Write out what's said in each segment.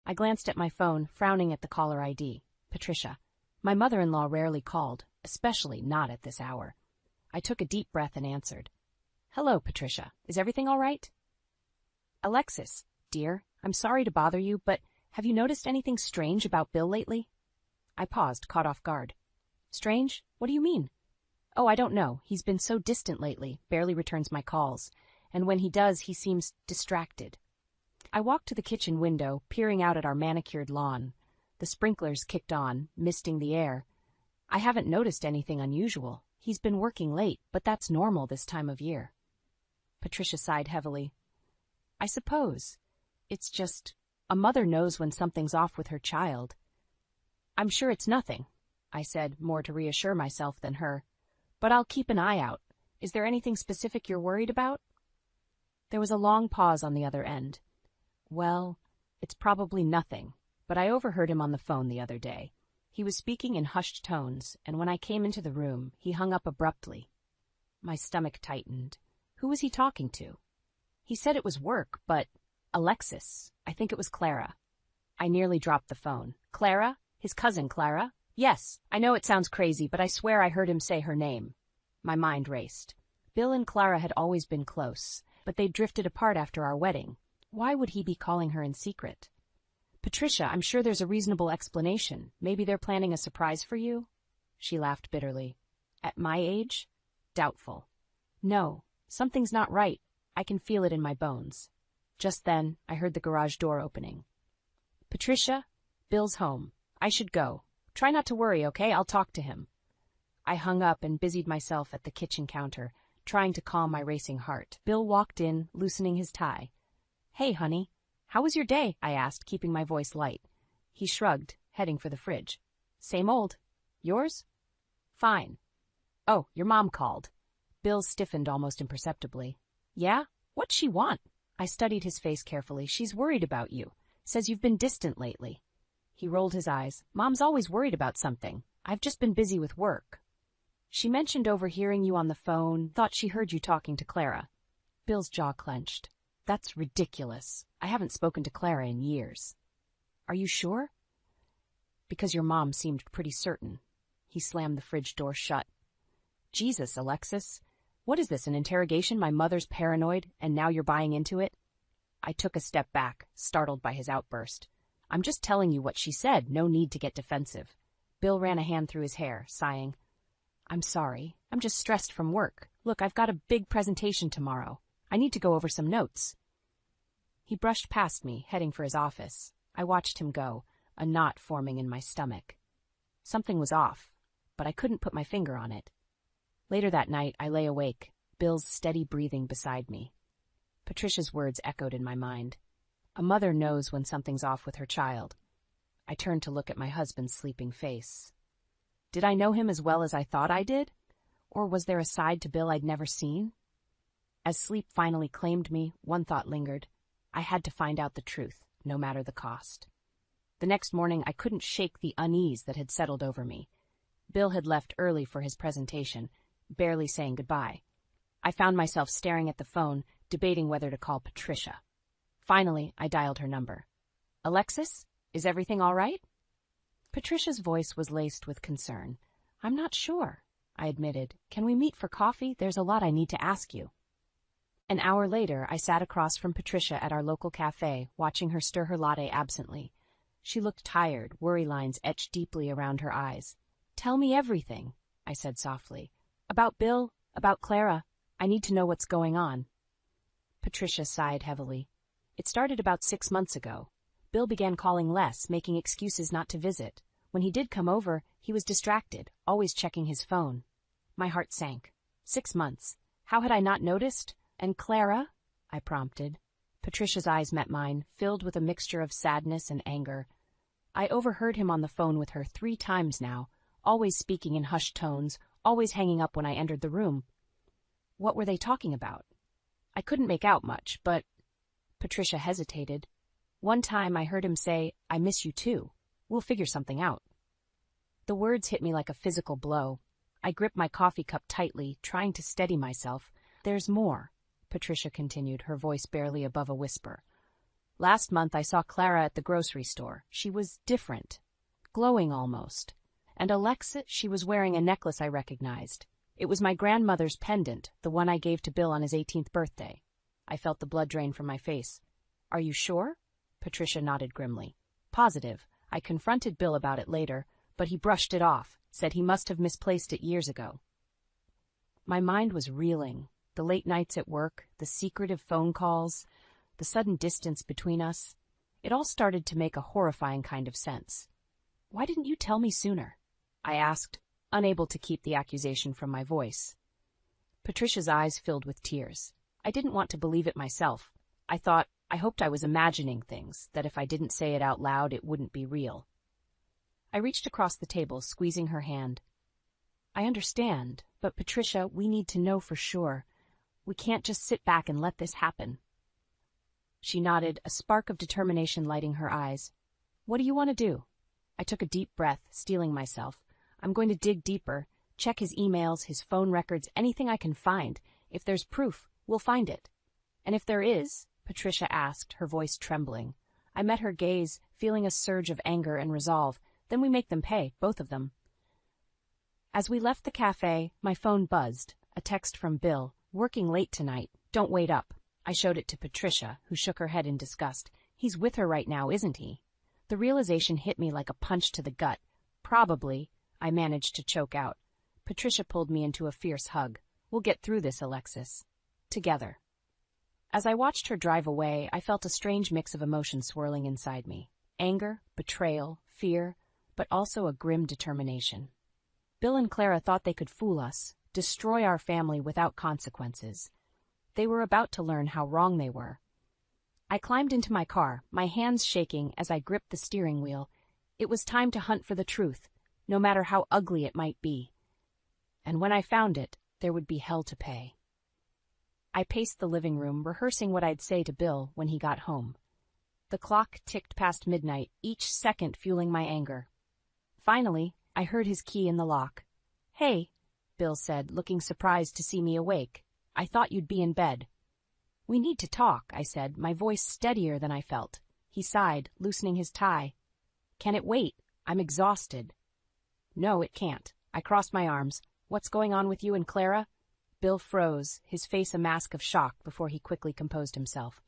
I glanced at my phone, frowning at the caller ID. Patricia. My mother-in-law rarely called, especially not at this hour. I took a deep breath and answered. Hello, Patricia. Is everything all right? Alexis, dear, I'm sorry to bother you, but have you noticed anything strange about Bill lately? I paused, caught off guard. Strange? What do you mean? Oh, I don't know. He's been so distant lately, barely returns my calls, and when he does, he seems distracted. I walked to the kitchen window, peering out at our manicured lawn. The sprinklers kicked on, misting the air. I haven't noticed anything unusual. He's been working late, but that's normal this time of year. Patricia sighed heavily. I suppose. It's just, a mother knows when something's off with her child. I'm sure it's nothing, I said, more to reassure myself than her. But I'll keep an eye out. Is there anything specific you're worried about? There was a long pause on the other end. Well, it's probably nothing, but I overheard him on the phone the other day. He was speaking in hushed tones, and when I came into the room, he hung up abruptly. My stomach tightened. Who was he talking to? He said it was work, but Alexis. I think it was Clara. I nearly dropped the phone. Clara? His cousin Clara? Yes, I know it sounds crazy, but I swear I heard him say her name. My mind raced. Bill and Clara had always been close, but they'd drifted apart after our wedding. Why would he be calling her in secret? Patricia, I'm sure there's a reasonable explanation. Maybe they're planning a surprise for you? She laughed bitterly. At my age? Doubtful. No, something's not right. I can feel it in my bones. Just then, I heard the garage door opening. Patricia, Bill's home. I should go. Try not to worry, okay? I'll talk to him. I hung up and busied myself at the kitchen counter, trying to calm my racing heart. Bill walked in, loosening his tie. Hey, honey. How was your day? I asked, keeping my voice light. He shrugged, heading for the fridge. Same old. Yours? Fine. Oh, your mom called. Bill stiffened almost imperceptibly. Yeah? What'd she want? I studied his face carefully. She's worried about you. Says you've been distant lately. He rolled his eyes. Mom's always worried about something. I've just been busy with work. She mentioned overhearing you on the phone, thought she heard you talking to Clara. Bill's jaw clenched. That's ridiculous. I haven't spoken to Clara in years. Are you sure? Because your mom seemed pretty certain. He slammed the fridge door shut. Jesus, Alexis. What is this, an interrogation? My mother's paranoid, and now you're buying into it? I took a step back, startled by his outburst. I'm just telling you what she said, no need to get defensive. Bill ran a hand through his hair, sighing. I'm sorry. I'm just stressed from work. Look, I've got a big presentation tomorrow. I need to go over some notes. He brushed past me, heading for his office. I watched him go, a knot forming in my stomach. Something was off, but I couldn't put my finger on it. Later that night, I lay awake, Bill's steady breathing beside me. Patricia's words echoed in my mind. A mother knows when something's off with her child. I turned to look at my husband's sleeping face. Did I know him as well as I thought I did? Or was there a side to Bill I'd never seen? As sleep finally claimed me, one thought lingered. I had to find out the truth, no matter the cost. The next morning, I couldn't shake the unease that had settled over me. Bill had left early for his presentation, barely saying goodbye. I found myself staring at the phone, debating whether to call Patricia. Finally, I dialed her number. Alexis, is everything all right? Patricia's voice was laced with concern. I'm not sure, I admitted. Can we meet for coffee? There's a lot I need to ask you. An hour later, I sat across from Patricia at our local cafe, watching her stir her latte absently. She looked tired, worry lines etched deeply around her eyes. Tell me everything, I said softly. About Bill, about Clara. I need to know what's going on. Patricia sighed heavily. It started about 6 months ago. Bill began calling less, making excuses not to visit. When he did come over, he was distracted, always checking his phone. My heart sank. 6 months. How had I not noticed? And Clara? I prompted. Patricia's eyes met mine, filled with a mixture of sadness and anger. I overheard him on the phone with her 3 times now, always speaking in hushed tones, always hanging up when I entered the room. What were they talking about? I couldn't make out much, but... Patricia hesitated. One time I heard him say, I miss you too. We'll figure something out. The words hit me like a physical blow. I gripped my coffee cup tightly, trying to steady myself. There's more, Patricia continued, her voice barely above a whisper. Last month I saw Clara at the grocery store. She was different, glowing almost. And Alexa, she was wearing a necklace I recognized. It was my grandmother's pendant, the one I gave to Bill on his 18th birthday. I felt the blood drain from my face. Are you sure? Patricia nodded grimly. Positive. I confronted Bill about it later, but he brushed it off, said he must have misplaced it years ago. My mind was reeling. The late nights at work, the secretive phone calls, the sudden distance between us. It all started to make a horrifying kind of sense. Why didn't you tell me sooner? I asked, unable to keep the accusation from my voice. Patricia's eyes filled with tears. I didn't want to believe it myself. I hoped I was imagining things, that if I didn't say it out loud, it wouldn't be real. I reached across the table, squeezing her hand. I understand, but Patricia, we need to know for sure. We can't just sit back and let this happen. She nodded, a spark of determination lighting her eyes. What do you want to do? I took a deep breath, steeling myself. I'm going to dig deeper, check his emails, his phone records, anything I can find. If there's proof, we'll find it. And if there is, Patricia asked, her voice trembling. I met her gaze, feeling a surge of anger and resolve. Then we make them pay, both of them. As we left the cafe, my phone buzzed. A text from Bill. Working late tonight. Don't wait up. I showed it to Patricia, who shook her head in disgust. He's with her right now, isn't he? The realization hit me like a punch to the gut. Probably, I managed to choke out. Patricia pulled me into a fierce hug. We'll get through this, Alexis. Together. As I watched her drive away, I felt a strange mix of emotions swirling inside me. Anger, betrayal, fear, but also a grim determination. Bill and Clara thought they could fool us, destroy our family without consequences. They were about to learn how wrong they were. I climbed into my car, my hands shaking as I gripped the steering wheel. It was time to hunt for the truth, no matter how ugly it might be. And when I found it, there would be hell to pay. I paced the living room, rehearsing what I'd say to Bill when he got home. The clock ticked past midnight, each second fueling my anger. Finally, I heard his key in the lock. Hey, Bill said, looking surprised to see me awake. I thought you'd be in bed. We need to talk, I said, my voice steadier than I felt. He sighed, loosening his tie. Can it wait? I'm exhausted. No, it can't. I crossed my arms. What's going on with you and Clara? Bill froze, his face a mask of shock before he quickly composed himself.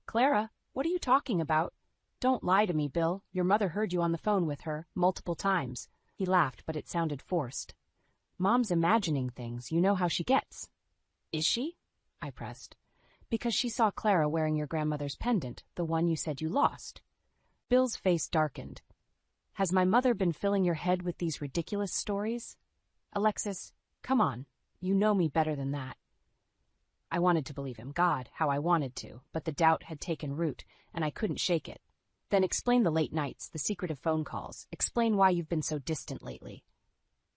Clara, what are you talking about? Don't lie to me, Bill. Your mother heard you on the phone with her, multiple times. He laughed, but it sounded forced. Mom's imagining things. You know how she gets. Is she? I pressed. Because she saw Clara wearing your grandmother's pendant, the one you said you lost. Bill's face darkened. Has my mother been filling your head with these ridiculous stories? Alexis, come on. You know me better than that. I wanted to believe him, God, how I wanted to, but the doubt had taken root, and I couldn't shake it. Then explain the late nights, the secretive phone calls. Explain why you've been so distant lately.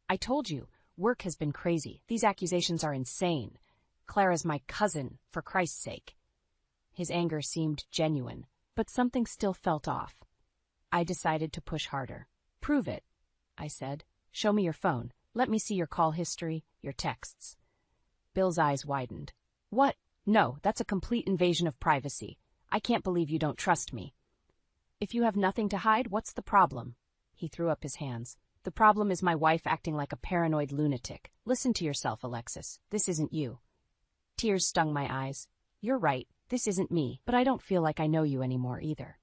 I told you, work has been crazy. These accusations are insane. Clara's my cousin, for Christ's sake. His anger seemed genuine, but something still felt off. I decided to push harder. Prove it, I said. Show me your phone. Let me see your call history, your texts. Bill's eyes widened. What? No, that's a complete invasion of privacy. I can't believe you don't trust me. If you have nothing to hide, what's the problem? He threw up his hands. The problem is my wife acting like a paranoid lunatic. Listen to yourself, Alexis. This isn't you. Tears stung my eyes. You're right. This isn't me, but I don't feel like I know you anymore either.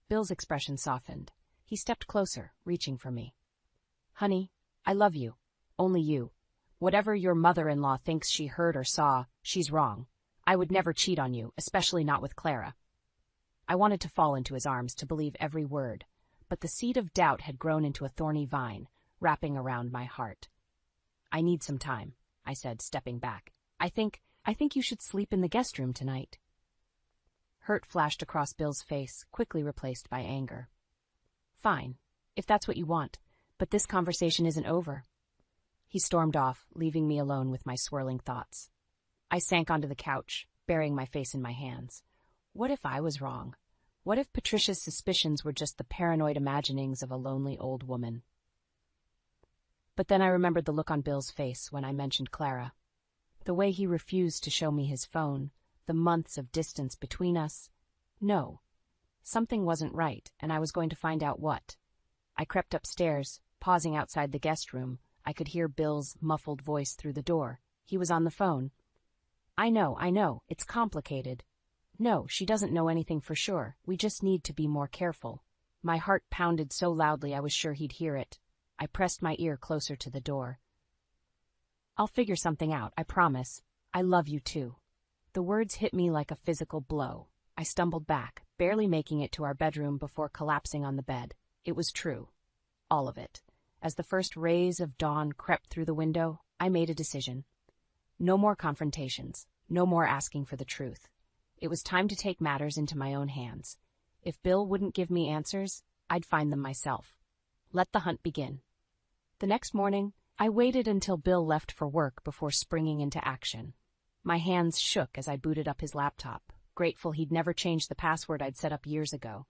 Bill's expression softened. He stepped closer, reaching for me. Honey, I love you. Only you. Whatever your mother-in-law thinks she heard or saw, she's wrong. I would never cheat on you, especially not with Clara. I wanted to fall into his arms to believe every word, but the seed of doubt had grown into a thorny vine, wrapping around my heart. I need some time, I said, stepping back. I think you should sleep in the guest room tonight. Hurt flashed across Bill's face, quickly replaced by anger. Fine, if that's what you want, but this conversation isn't over. He stormed off, leaving me alone with my swirling thoughts. I sank onto the couch, burying my face in my hands. What if I was wrong? What if Patricia's suspicions were just the paranoid imaginings of a lonely old woman? But then I remembered the look on Bill's face when I mentioned Clara. The way he refused to show me his phone, the months of distance between us. No. Something wasn't right, and I was going to find out what. I crept upstairs, pausing outside the guest room. I could hear Bill's muffled voice through the door. He was on the phone. I know, it's complicated. No, she doesn't know anything for sure. We just need to be more careful. My heart pounded so loudly I was sure he'd hear it. I pressed my ear closer to the door. I'll figure something out, I promise. I love you too. The words hit me like a physical blow. I stumbled back, barely making it to our bedroom before collapsing on the bed. It was true. All of it. As the first rays of dawn crept through the window, I made a decision. No more confrontations. No more asking for the truth. It was time to take matters into my own hands. If Bill wouldn't give me answers, I'd find them myself. Let the hunt begin. The next morning, I waited until Bill left for work before springing into action. My hands shook as I booted up his laptop, grateful he'd never changed the password I'd set up years ago.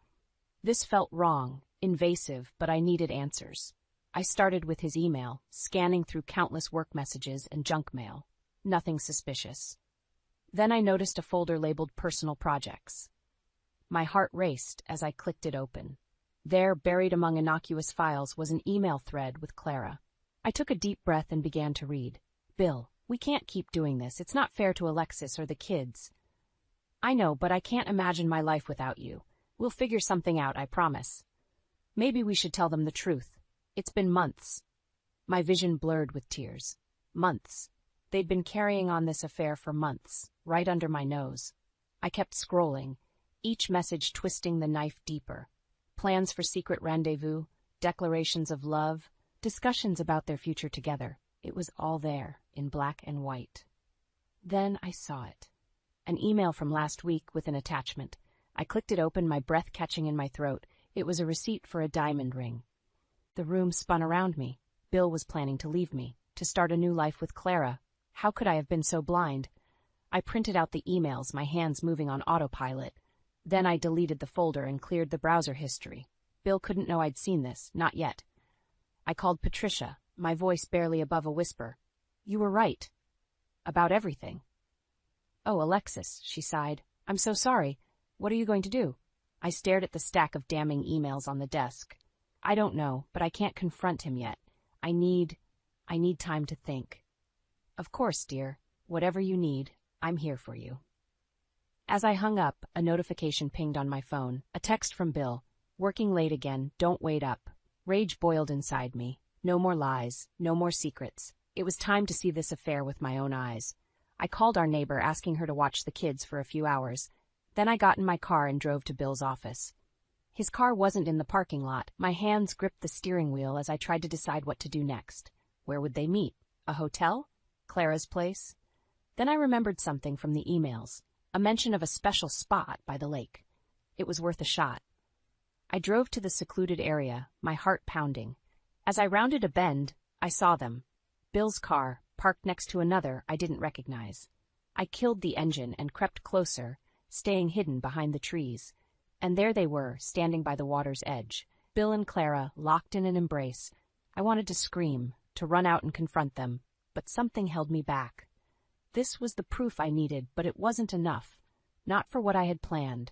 This felt wrong, invasive, but I needed answers. I started with his email, scanning through countless work messages and junk mail. Nothing suspicious. Then I noticed a folder labeled Personal Projects. My heart raced as I clicked it open. There, buried among innocuous files, was an email thread with Clara. I took a deep breath and began to read. Bill, we can't keep doing this. It's not fair to Alexis or the kids. I know, but I can't imagine my life without you. We'll figure something out, I promise. Maybe we should tell them the truth. It's been months. My vision blurred with tears. Months. They'd been carrying on this affair for months, right under my nose. I kept scrolling, each message twisting the knife deeper. Plans for secret rendezvous, declarations of love, discussions about their future together. It was all there, in black and white. Then I saw it. An email from last week with an attachment. I clicked it open, my breath catching in my throat. It was a receipt for a diamond ring. The room spun around me. Bill was planning to leave me, to start a new life with Clara. How could I have been so blind? I printed out the emails, my hands moving on autopilot. Then I deleted the folder and cleared the browser history. Bill couldn't know I'd seen this, not yet. I called Patricia, my voice barely above a whisper. You were right. About everything. Oh, Alexis, she sighed. I'm so sorry. What are you going to do? I stared at the stack of damning emails on the desk. I don't know, but I can't confront him yet. I need time to think. Of course, dear. Whatever you need, I'm here for you. As I hung up, a notification pinged on my phone. A text from Bill. Working late again, don't wait up. Rage boiled inside me. No more lies, no more secrets. It was time to see this affair with my own eyes. I called our neighbor, asking her to watch the kids for a few hours. Then I got in my car and drove to Bill's office. His car wasn't in the parking lot. My hands gripped the steering wheel as I tried to decide what to do next. Where would they meet? A hotel? Clara's place? Then I remembered something from the emails. A mention of a special spot by the lake. It was worth a shot. I drove to the secluded area, my heart pounding. As I rounded a bend, I saw them. Bill's car, parked next to another I didn't recognize. I killed the engine and crept closer, staying hidden behind the trees. And there they were, standing by the water's edge. Bill and Clara, locked in an embrace. I wanted to scream, to run out and confront them, but something held me back. This was the proof I needed, but it wasn't enough. Not for what I had planned.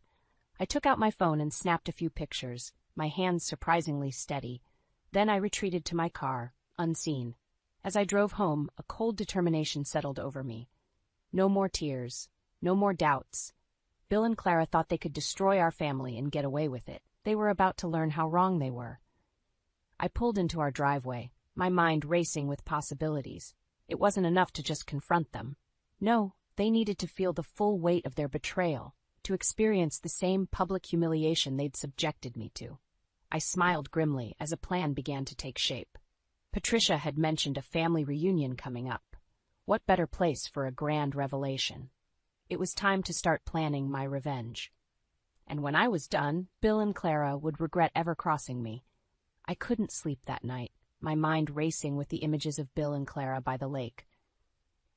I took out my phone and snapped a few pictures, my hands surprisingly steady. Then I retreated to my car, unseen. As I drove home, a cold determination settled over me. No more tears, no more doubts. Bill and Clara thought they could destroy our family and get away with it. They were about to learn how wrong they were. I pulled into our driveway, my mind racing with possibilities. It wasn't enough to just confront them. No, they needed to feel the full weight of their betrayal, to experience the same public humiliation they'd subjected me to. I smiled grimly as a plan began to take shape. Patricia had mentioned a family reunion coming up. What better place for a grand revelation? It was time to start planning my revenge. And when I was done, Bill and Clara would regret ever crossing me. I couldn't sleep that night, my mind racing with the images of Bill and Clara by the lake.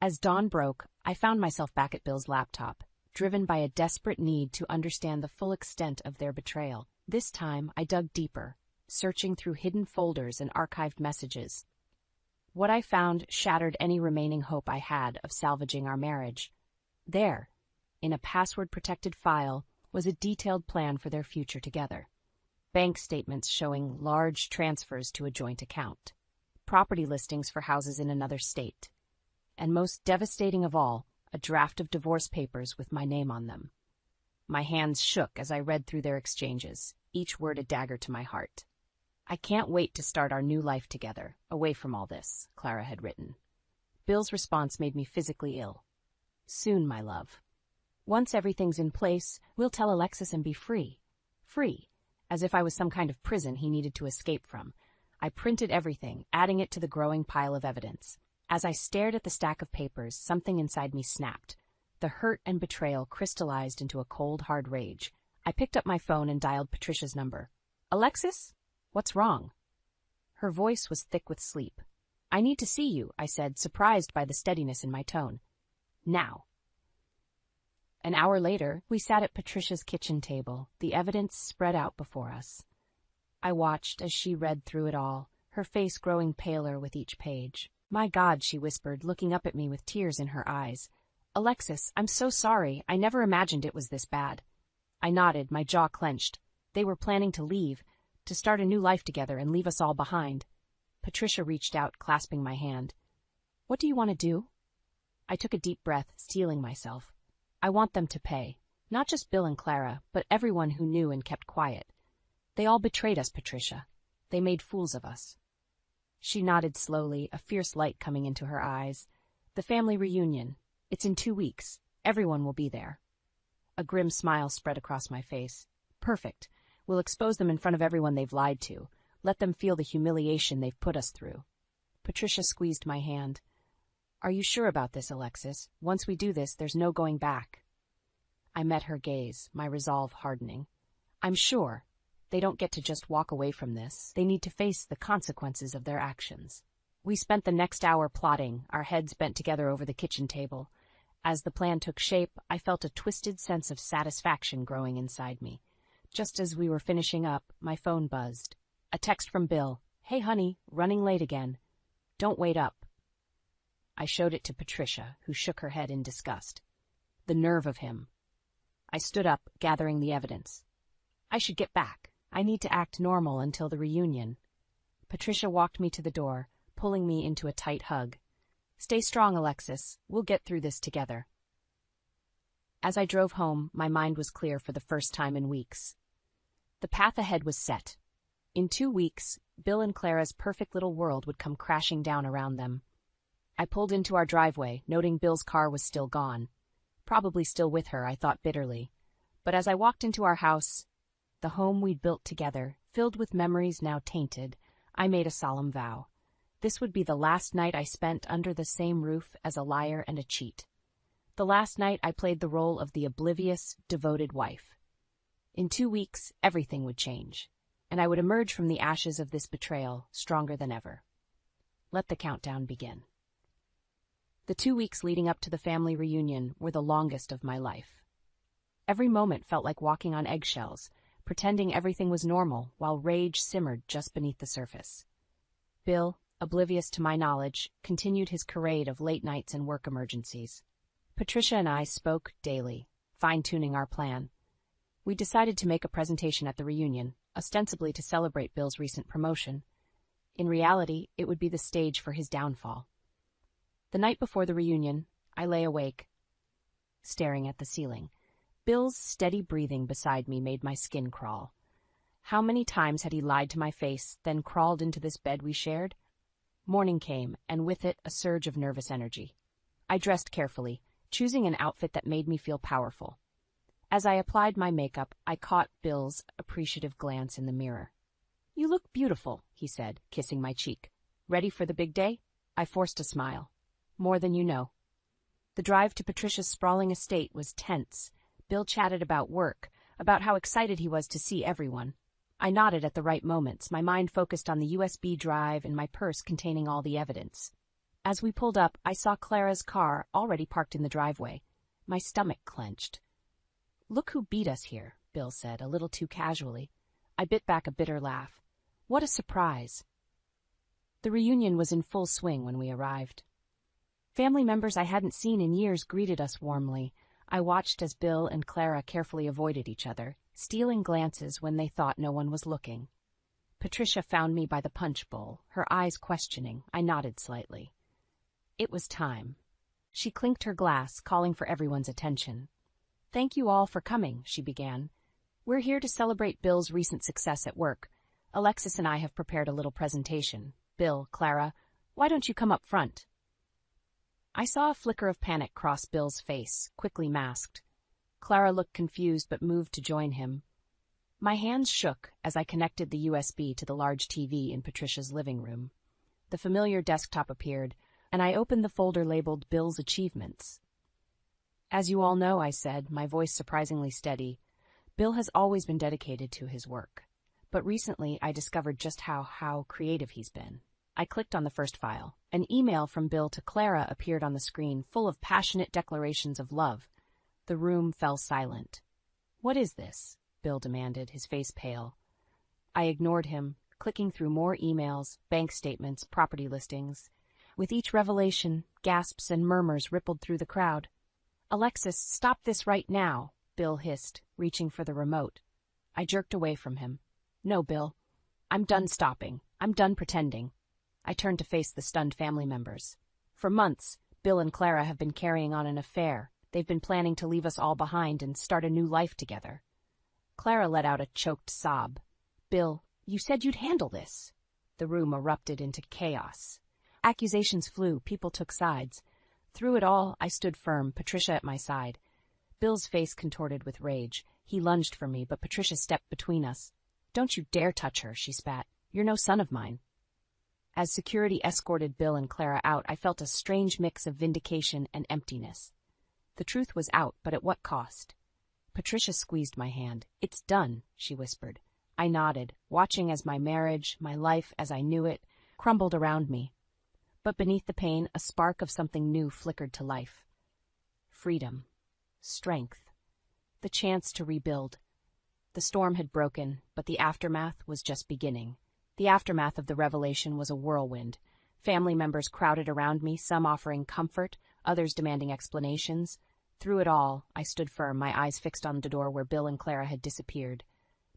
As dawn broke, I found myself back at Bill's laptop, driven by a desperate need to understand the full extent of their betrayal. This time, I dug deeper, searching through hidden folders and archived messages. What I found shattered any remaining hope I had of salvaging our marriage. There, in a password-protected file, was a detailed plan for their future together. Bank statements showing large transfers to a joint account, property listings for houses in another state, and most devastating of all, a draft of divorce papers with my name on them. My hands shook as I read through their exchanges, each word a dagger to my heart. "I can't wait to start our new life together, away from all this," Clara had written. Bill's response made me physically ill. "Soon, my love. Once everything's in place, we'll tell Alexis and be free." Free, as if I was some kind of prison he needed to escape from. I printed everything, adding it to the growing pile of evidence. As I stared at the stack of papers, something inside me snapped. The hurt and betrayal crystallized into a cold, hard rage. I picked up my phone and dialed Patricia's number. "Alexis? What's wrong?" Her voice was thick with sleep. "I need to see you," I said, surprised by the steadiness in my tone. "Now." An hour later, we sat at Patricia's kitchen table, the evidence spread out before us. I watched as she read through it all, her face growing paler with each page. "My God," she whispered, looking up at me with tears in her eyes. "Alexis, I'm so sorry. I never imagined it was this bad." I nodded, my jaw clenched. They were planning to leave, to start a new life together and leave us all behind. Patricia reached out, clasping my hand. "What do you want to do?" I took a deep breath, steeling myself. "I want them to pay. Not just Bill and Clara, but everyone who knew and kept quiet. They all betrayed us, Patricia. They made fools of us." She nodded slowly, a fierce light coming into her eyes. "The family reunion. It's in 2 weeks. Everyone will be there." A grim smile spread across my face. "Perfect. We'll expose them in front of everyone they've lied to. Let them feel the humiliation they've put us through." Patricia squeezed my hand. "Are you sure about this, Alexis? Once we do this, there's no going back." I met her gaze, my resolve hardening. "I'm sure. They don't get to just walk away from this. They need to face the consequences of their actions." We spent the next hour plotting, our heads bent together over the kitchen table. As the plan took shape, I felt a twisted sense of satisfaction growing inside me. Just as we were finishing up, my phone buzzed. A text from Bill. "Hey, honey, running late again. Don't wait up." I showed it to Patricia, who shook her head in disgust. The nerve of him. I stood up, gathering the evidence. "I should get back. I need to act normal until the reunion." Patricia walked me to the door, pulling me into a tight hug. "Stay strong, Alexis. We'll get through this together." As I drove home, my mind was clear for the first time in weeks. The path ahead was set. In 2 weeks, Bill and Clara's perfect little world would come crashing down around them. I pulled into our driveway, noting Bill's car was still gone. Probably still with her, I thought bitterly. But as I walked into our house, the home we'd built together, filled with memories now tainted, I made a solemn vow. This would be the last night I spent under the same roof as a liar and a cheat. The last night I played the role of the oblivious, devoted wife. In 2 weeks, everything would change, and I would emerge from the ashes of this betrayal stronger than ever. Let the countdown begin. The 2 weeks leading up to the family reunion were the longest of my life. Every moment felt like walking on eggshells, pretending everything was normal while rage simmered just beneath the surface. Bill, oblivious to my knowledge, continued his charade of late nights and work emergencies. Patricia and I spoke daily, fine-tuning our plan. We decided to make a presentation at the reunion, ostensibly to celebrate Bill's recent promotion. In reality, it would be the stage for his downfall. The night before the reunion, I lay awake, staring at the ceiling. Bill's steady breathing beside me made my skin crawl. How many times had he lied to my face, then crawled into this bed we shared? Morning came, and with it a surge of nervous energy. I dressed carefully, choosing an outfit that made me feel powerful. As I applied my makeup, I caught Bill's appreciative glance in the mirror. "You look beautiful," he said, kissing my cheek. "Ready for the big day?" I forced a smile. "More than you know." The drive to Patricia's sprawling estate was tense. Bill chatted about work, about how excited he was to see everyone. I nodded at the right moments, my mind focused on the USB drive and my purse containing all the evidence. As we pulled up, I saw Clara's car already parked in the driveway. My stomach clenched. "Look who beat us here," Bill said, a little too casually. I bit back a bitter laugh. What a surprise. The reunion was in full swing when we arrived. Family members I hadn't seen in years greeted us warmly. I watched as Bill and Clara carefully avoided each other, stealing glances when they thought no one was looking. Patricia found me by the punch bowl, her eyes questioning. I nodded slightly. It was time. She clinked her glass, calling for everyone's attention. "Thank you all for coming," she began. "We're here to celebrate Bill's recent success at work. Alexis and I have prepared a little presentation. Bill, Clara, why don't you come up front?" I saw a flicker of panic cross Bill's face, quickly masked. Clara looked confused but moved to join him. My hands shook as I connected the USB to the large TV in Patricia's living room. The familiar desktop appeared, and I opened the folder labeled Bill's Achievements. "As you all know," I said, my voice surprisingly steady, "Bill has always been dedicated to his work. But recently I discovered just how creative he's been." I clicked on the first file. An email from Bill to Clara appeared on the screen, full of passionate declarations of love. The room fell silent. "What is this?" Bill demanded, his face pale. I ignored him, clicking through more emails, bank statements, property listings. With each revelation, gasps and murmurs rippled through the crowd. "Alexis, stop this right now," Bill hissed, reaching for the remote. I jerked away from him. "No, Bill. I'm done stopping. I'm done pretending." I turned to face the stunned family members. For months, Bill and Clara have been carrying on an affair. They've been planning to leave us all behind and start a new life together. Clara let out a choked sob. "Bill, you said you'd handle this." The room erupted into chaos. Accusations flew, people took sides. Through it all, I stood firm, Patricia at my side. Bill's face contorted with rage. He lunged for me, but Patricia stepped between us. "Don't you dare touch her," she spat. "You're no son of mine." As security escorted Bill and Clara out, I felt a strange mix of vindication and emptiness. The truth was out, but at what cost? Patricia squeezed my hand. "It's done," she whispered. I nodded, watching as my marriage, my life as I knew it, crumbled around me. But beneath the pain, a spark of something new flickered to life. Freedom. Strength. The chance to rebuild. The storm had broken, but the aftermath was just beginning. The aftermath of the revelation was a whirlwind. Family members crowded around me, some offering comfort, others demanding explanations. Through it all, I stood firm, my eyes fixed on the door where Bill and Clara had disappeared.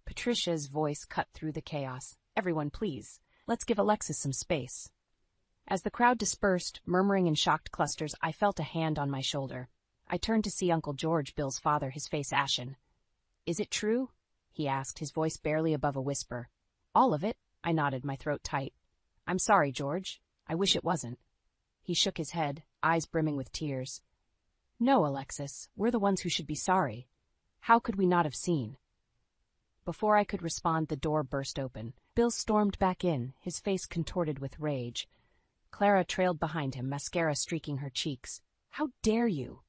Patricia's voice cut through the chaos. "Everyone, please. Let's give Alexis some space." As the crowd dispersed, murmuring in shocked clusters, I felt a hand on my shoulder. I turned to see Uncle George, Bill's father, his face ashen. "Is it true?" he asked, his voice barely above a whisper. "All of it," I nodded, my throat tight. "I'm sorry, George. I wish it wasn't." He shook his head, eyes brimming with tears. "No, Alexis, we're the ones who should be sorry. How could we not have seen?" Before I could respond, the door burst open. Bill stormed back in, his face contorted with rage. Clara trailed behind him, mascara streaking her cheeks. "How dare you?"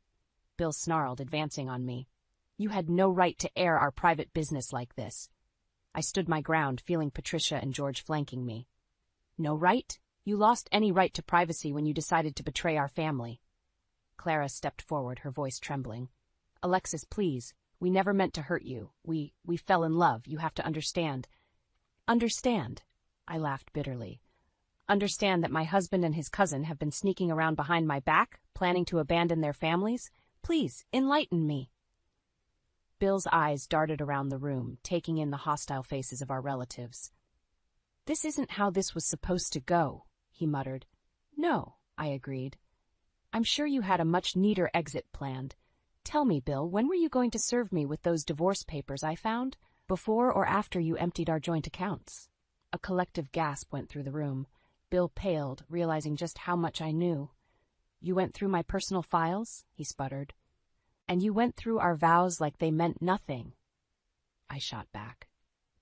Bill snarled, advancing on me. "You had no right to air our private business like this." I stood my ground, feeling Patricia and George flanking me. "No right? You lost any right to privacy when you decided to betray our family." Clara stepped forward, her voice trembling. "Alexis, please. We never meant to hurt you. We fell in love. You have to understand." "Understand?" I laughed bitterly. "Understand that my husband and his cousin have been sneaking around behind my back, planning to abandon their families? Please, enlighten me." Bill's eyes darted around the room, taking in the hostile faces of our relatives. "This isn't how this was supposed to go," he muttered. "No," I agreed. "I'm sure you had a much neater exit planned. Tell me, Bill, when were you going to serve me with those divorce papers I found? Before or after you emptied our joint accounts?" A collective gasp went through the room. Bill paled, realizing just how much I knew. "You went through my personal files?" he sputtered. "And you went through our vows like they meant nothing." I shot back.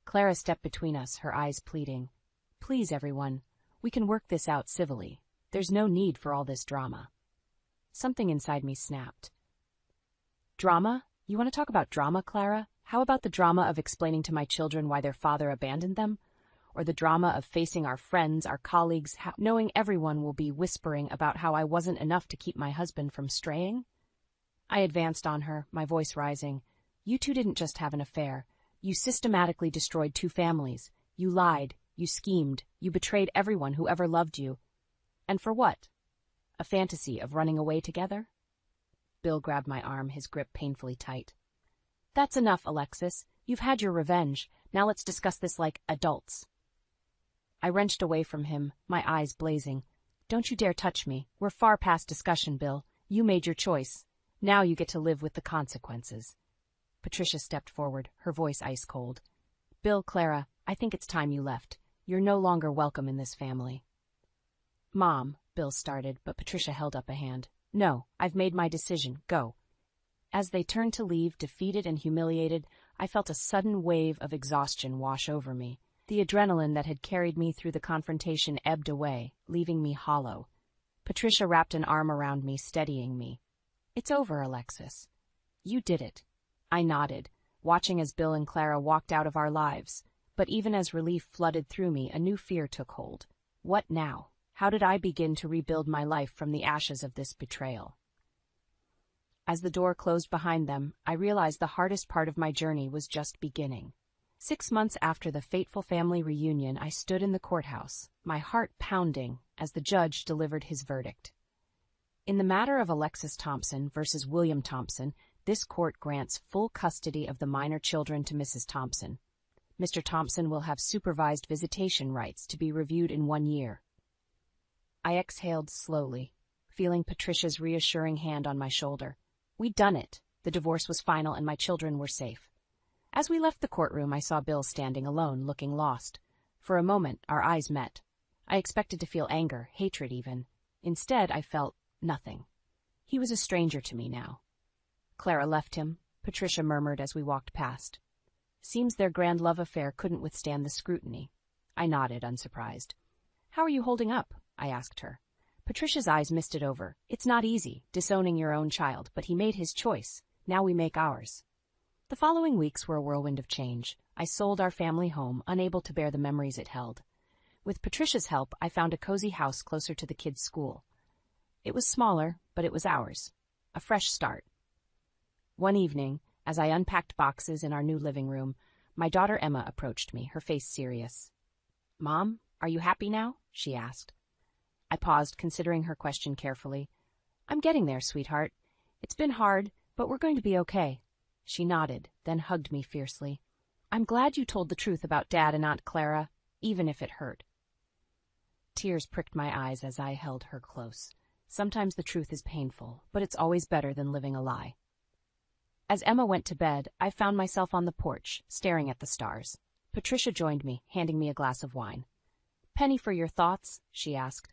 Clara stepped between us, her eyes pleading. "Please, everyone, we can work this out civilly. There's no need for all this drama." Something inside me snapped. "Drama? You want to talk about drama, Clara? How about the drama of explaining to my children why their father abandoned them? Or the drama of facing our friends, our colleagues, knowing everyone will be whispering about how I wasn't enough to keep my husband from straying?" I advanced on her, my voice rising. "You two didn't just have an affair. You systematically destroyed two families. You lied. You schemed. You betrayed everyone who ever loved you. And for what? A fantasy of running away together?" Bill grabbed my arm, his grip painfully tight. That's enough, Alexis. You've had your revenge. Now let's discuss this like adults. I wrenched away from him, my eyes blazing. Don't you dare touch me. We're far past discussion, Bill. You made your choice. Now you get to live with the consequences. Patricia stepped forward, her voice ice cold. Bill, Clara, I think it's time you left. You're no longer welcome in this family. Mom, Bill started, but Patricia held up a hand. No, I've made my decision. Go. As they turned to leave, defeated and humiliated, I felt a sudden wave of exhaustion wash over me. The adrenaline that had carried me through the confrontation ebbed away, leaving me hollow. Patricia wrapped an arm around me, steadying me. It's over, Alexis. You did it. I nodded, watching as Bill and Clara walked out of our lives. But even as relief flooded through me, a new fear took hold. What now? How did I begin to rebuild my life from the ashes of this betrayal? As the door closed behind them, I realized the hardest part of my journey was just beginning. 6 months after the fateful family reunion, I stood in the courthouse, my heart pounding as the judge delivered his verdict. In the matter of Alexis Thompson versus William Thompson, this court grants full custody of the minor children to Mrs. Thompson. Mr. Thompson will have supervised visitation rights to be reviewed in 1 year. I exhaled slowly, feeling Patricia's reassuring hand on my shoulder. We'd done it. The divorce was final and my children were safe. As we left the courtroom, I saw Bill standing alone, looking lost. For a moment, our eyes met. I expected to feel anger, hatred even. Instead, I felt nothing. He was a stranger to me now. Clara left him, Patricia murmured as we walked past. Seems their grand love affair couldn't withstand the scrutiny. I nodded, unsurprised. How are you holding up? I asked her. Patricia's eyes misted over. It's not easy, disowning your own child, but he made his choice. Now we make ours. The following weeks were a whirlwind of change. I sold our family home, unable to bear the memories it held. With Patricia's help, I found a cozy house closer to the kids' school. It was smaller, but it was ours. A fresh start. One evening, as I unpacked boxes in our new living room, my daughter Emma approached me, her face serious. Mom, are you happy now? She asked. I paused, considering her question carefully. I'm getting there, sweetheart. It's been hard, but we're going to be okay. She nodded, then hugged me fiercely. I'm glad you told the truth about Dad and Aunt Clara, even if it hurt. Tears pricked my eyes as I held her close. Sometimes the truth is painful, but it's always better than living a lie. As Emma went to bed, I found myself on the porch, staring at the stars. Patricia joined me, handing me a glass of wine. Penny for your thoughts? She asked.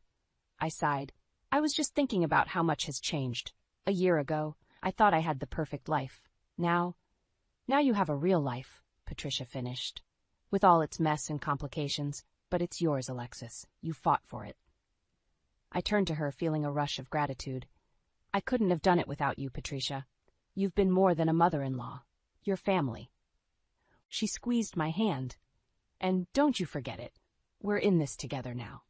I sighed. I was just thinking about how much has changed. A year ago, I thought I had the perfect life. Now you have a real life, Patricia finished, with all its mess and complications, but it's yours, Alexis. You fought for it. I turned to her, feeling a rush of gratitude. I couldn't have done it without you, Patricia. You've been more than a mother-in-law. You're family. She squeezed my hand. And don't you forget it. We're in this together now.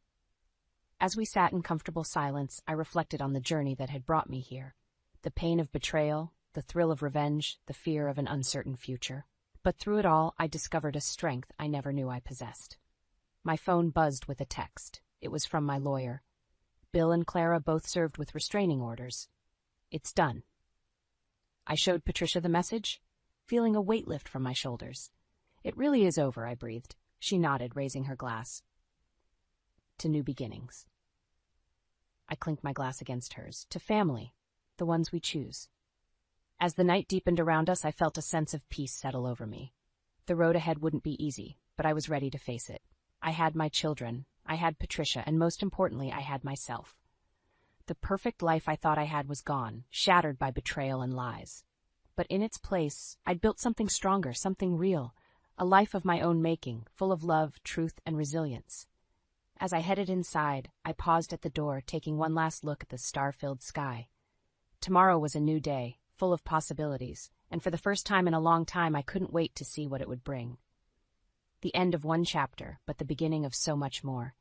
As we sat in comfortable silence, I reflected on the journey that had brought me here. The pain of betrayal, the thrill of revenge, the fear of an uncertain future. But through it all, I discovered a strength I never knew I possessed. My phone buzzed with a text. It was from my lawyer. Bill and Clara both served with restraining orders. It's done. I showed Patricia the message, feeling a weight lift from my shoulders. It really is over, I breathed. She nodded, raising her glass. To new beginnings. I clinked my glass against hers. To family, the ones we choose. As the night deepened around us, I felt a sense of peace settle over me. The road ahead wouldn't be easy, but I was ready to face it. I had my children, I had Patricia, and most importantly, I had myself. The perfect life I thought I had was gone, shattered by betrayal and lies. But in its place, I'd built something stronger, something real, a life of my own making, full of love, truth, and resilience. As I headed inside, I paused at the door, taking one last look at the star-filled sky. Tomorrow was a new day, full of possibilities, and for the first time in a long time, I couldn't wait to see what it would bring. The end of one chapter, but the beginning of so much more.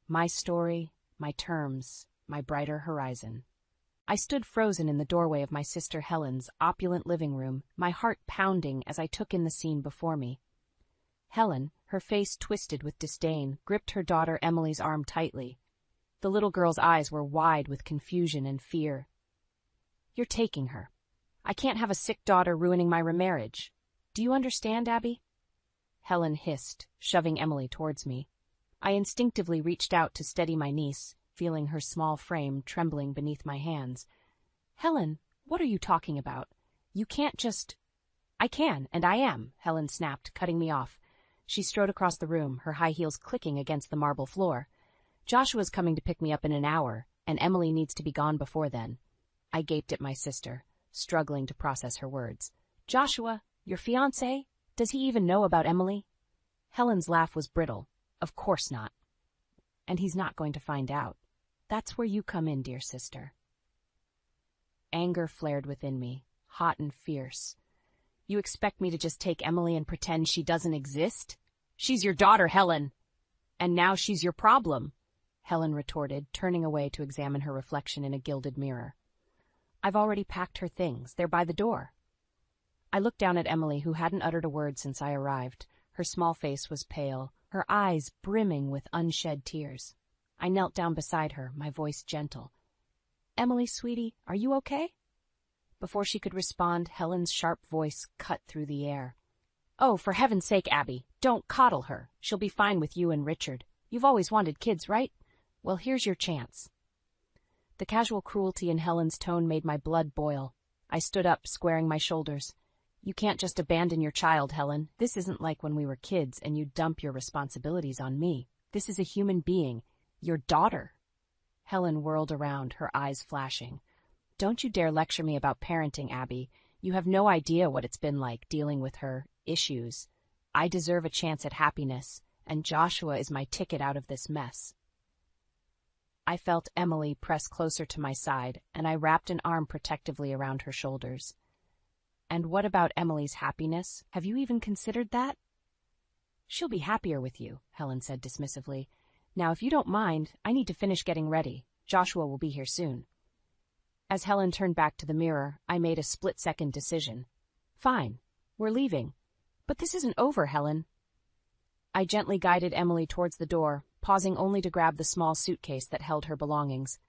My story, my terms, my brighter horizon. I stood frozen in the doorway of my sister Helen's opulent living room, my heart pounding as I took in the scene before me. Helen, her face twisted with disdain, gripped her daughter Emily's arm tightly. The little girl's eyes were wide with confusion and fear. You're taking her. I can't have a sick daughter ruining my remarriage. Do you understand, Abby? Helen hissed, shoving Emily towards me. I instinctively reached out to steady my niece, feeling her small frame trembling beneath my hands. Helen, what are you talking about? You can't just... I can, and I am, Helen snapped, cutting me off. She strode across the room, her high heels clicking against the marble floor. Joshua's coming to pick me up in an hour, and Emily needs to be gone before then. I gaped at my sister, struggling to process her words. Joshua, your fiancé? Does he even know about Emily? Helen's laugh was brittle. Of course not. And he's not going to find out. That's where you come in, dear sister. Anger flared within me, hot and fierce. You expect me to just take Emily and pretend she doesn't exist? She's your daughter, Helen. And now she's your problem, Helen retorted, turning away to examine her reflection in a gilded mirror. I've already packed her things. They're by the door. I looked down at Emily, who hadn't uttered a word since I arrived. Her small face was pale, her eyes brimming with unshed tears. I knelt down beside her, my voice gentle. Emily, sweetie, are you okay? Before she could respond, Helen's sharp voice cut through the air. Oh, for heaven's sake, Abby, don't coddle her. She'll be fine with you and Richard. You've always wanted kids, right? Well, here's your chance. The casual cruelty in Helen's tone made my blood boil. I stood up, squaring my shoulders. You can't just abandon your child, Helen. This isn't like when we were kids and you dump your responsibilities on me. This is a human being, your daughter. Helen whirled around, her eyes flashing. Don't you dare lecture me about parenting, Abby. You have no idea what it's been like dealing with her issues. I deserve a chance at happiness, and Joshua is my ticket out of this mess. I felt Emily press closer to my side, and I wrapped an arm protectively around her shoulders. And what about Emily's happiness? Have you even considered that? She'll be happier with you, Helen said dismissively. Now, if you don't mind, I need to finish getting ready. Joshua will be here soon. As Helen turned back to the mirror, I made a split-second decision. Fine, we're leaving. But this isn't over, Helen. I gently guided Emily towards the door, pausing only to grab the small suitcase that held her belongings.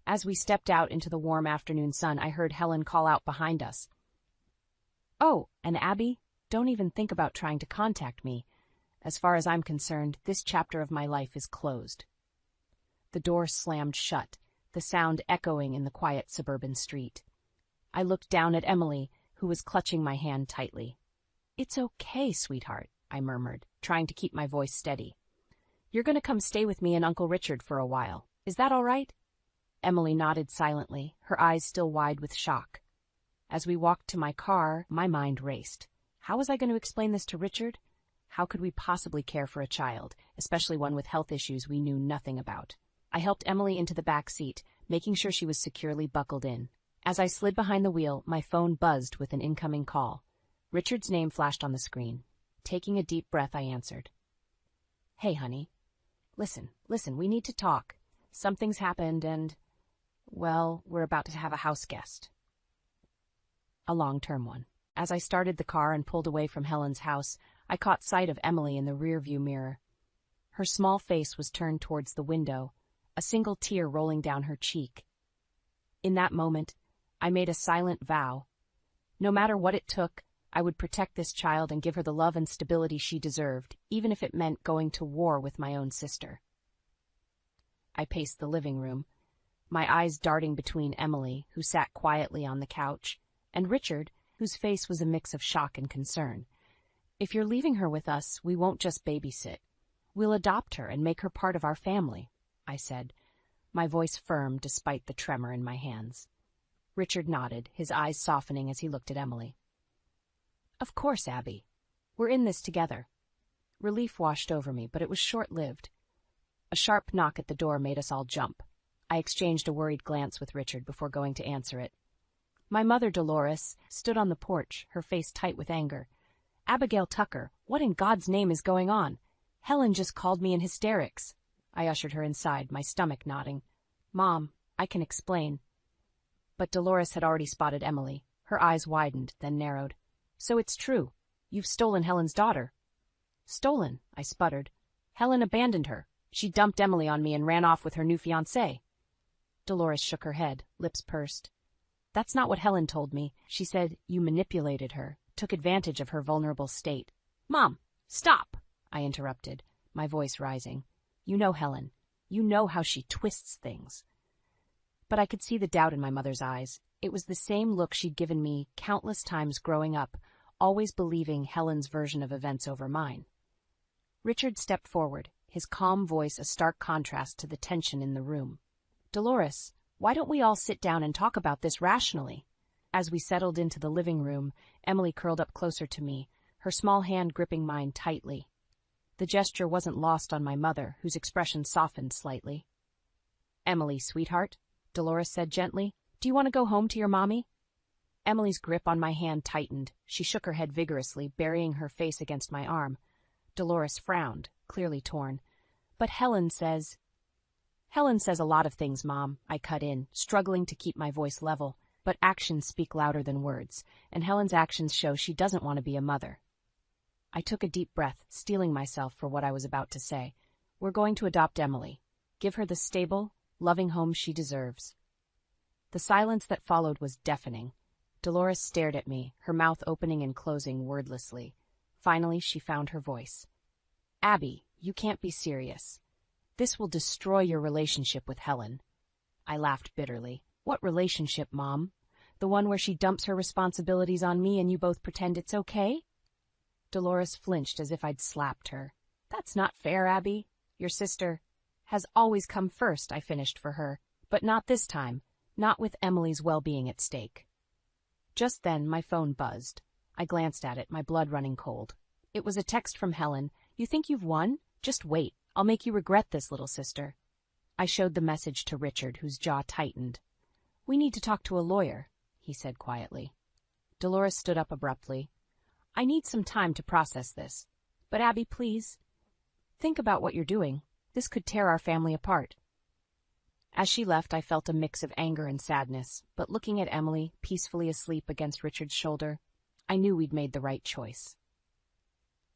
As we stepped out into the warm afternoon sun, I heard Helen call out behind us. Oh, and Abby, don't even think about trying to contact me. As far as I'm concerned, this chapter of my life is closed. The door slammed shut, the sound echoing in the quiet suburban street. I looked down at Emily, who was clutching my hand tightly. It's okay, sweetheart, I murmured, trying to keep my voice steady. You're going to come stay with me and Uncle Richard for a while. Is that all right? Emily nodded silently, her eyes still wide with shock. As we walked to my car, my mind raced. How was I going to explain this to Richard? How could we possibly care for a child, especially one with health issues we knew nothing about? I helped Emily into the back seat, making sure she was securely buckled in. As I slid behind the wheel, my phone buzzed with an incoming call. Richard's name flashed on the screen. Taking a deep breath, I answered. Hey, honey. Listen, we need to talk. Something's happened and, well, we're about to have a house guest. A long-term one. As I started the car and pulled away from Helen's house, I caught sight of Emily in the rearview mirror. Her small face was turned towards the window, a single tear rolling down her cheek. In that moment, I made a silent vow. No matter what it took, I would protect this child and give her the love and stability she deserved, even if it meant going to war with my own sister. I paced the living room, my eyes darting between Emily, who sat quietly on the couch, and Richard, whose face was a mix of shock and concern. If you're leaving her with us, we won't just babysit. We'll adopt her and make her part of our family, I said, my voice firm despite the tremor in my hands. Richard nodded, his eyes softening as he looked at Emily. Of course, Abby. We're in this together. Relief washed over me, but it was short-lived. A sharp knock at the door made us all jump. I exchanged a worried glance with Richard before going to answer it. My mother, Dolores, stood on the porch, her face tight with anger. Abigail Tucker, what in God's name is going on? Helen just called me in hysterics. I ushered her inside, my stomach knotting. Mom, I can explain. But Dolores had already spotted Emily. Her eyes widened, then narrowed. So it's true. You've stolen Helen's daughter. Stolen, I sputtered. Helen abandoned her. She dumped Emily on me and ran off with her new fiancé. Dolores shook her head, lips pursed. That's not what Helen told me. She said you manipulated her, took advantage of her vulnerable state. Mom, stop, I interrupted, my voice rising. You know Helen. You know how she twists things. But I could see the doubt in my mother's eyes. It was the same look she'd given me countless times growing up, always believing Helen's version of events over mine. Richard stepped forward, his calm voice a stark contrast to the tension in the room. Dolores, why don't we all sit down and talk about this rationally? As we settled into the living room, Emily curled up closer to me, her small hand gripping mine tightly. The gesture wasn't lost on my mother, whose expression softened slightly. Emily, sweetheart, Dolores said gently, do you want to go home to your mommy? Emily's grip on my hand tightened. She shook her head vigorously, burying her face against my arm. Dolores frowned, clearly torn. But Helen says a lot of things, Mom, I cut in, struggling to keep my voice level. But actions speak louder than words, and Helen's actions show she doesn't want to be a mother. I took a deep breath, steeling myself for what I was about to say. We're going to adopt Emily. Give her the stable, loving home she deserves. The silence that followed was deafening. Dolores stared at me, her mouth opening and closing wordlessly. Finally, she found her voice. Abby, you can't be serious. This will destroy your relationship with Helen. I laughed bitterly. What relationship, Mom? The one where she dumps her responsibilities on me and you both pretend it's okay? Dolores flinched as if I'd slapped her. That's not fair, Abby. Your sister has always come first, I finished for her. But not this time. Not with Emily's well-being at stake. Just then, my phone buzzed. I glanced at it, my blood running cold. It was a text from Helen. You think you've won? Just wait. I'll make you regret this, little sister. I showed the message to Richard, whose jaw tightened. We need to talk to a lawyer, he said quietly. Dolores stood up abruptly. I need some time to process this. But Abby, please, think about what you're doing. This could tear our family apart. As she left, I felt a mix of anger and sadness, but looking at Emily, peacefully asleep against Richard's shoulder, I knew we'd made the right choice.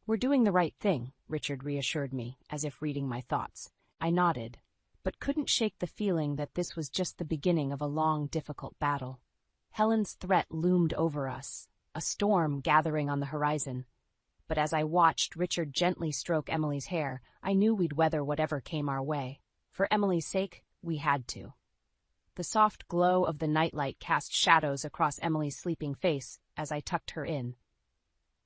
We're doing the right thing, Richard reassured me, as if reading my thoughts. I nodded, but couldn't shake the feeling that this was just the beginning of a long, difficult battle. Helen's threat loomed over us, a storm gathering on the horizon. But as I watched Richard gently stroke Emily's hair, I knew we'd weather whatever came our way. For Emily's sake, we had to. The soft glow of the nightlight cast shadows across Emily's sleeping face as I tucked her in.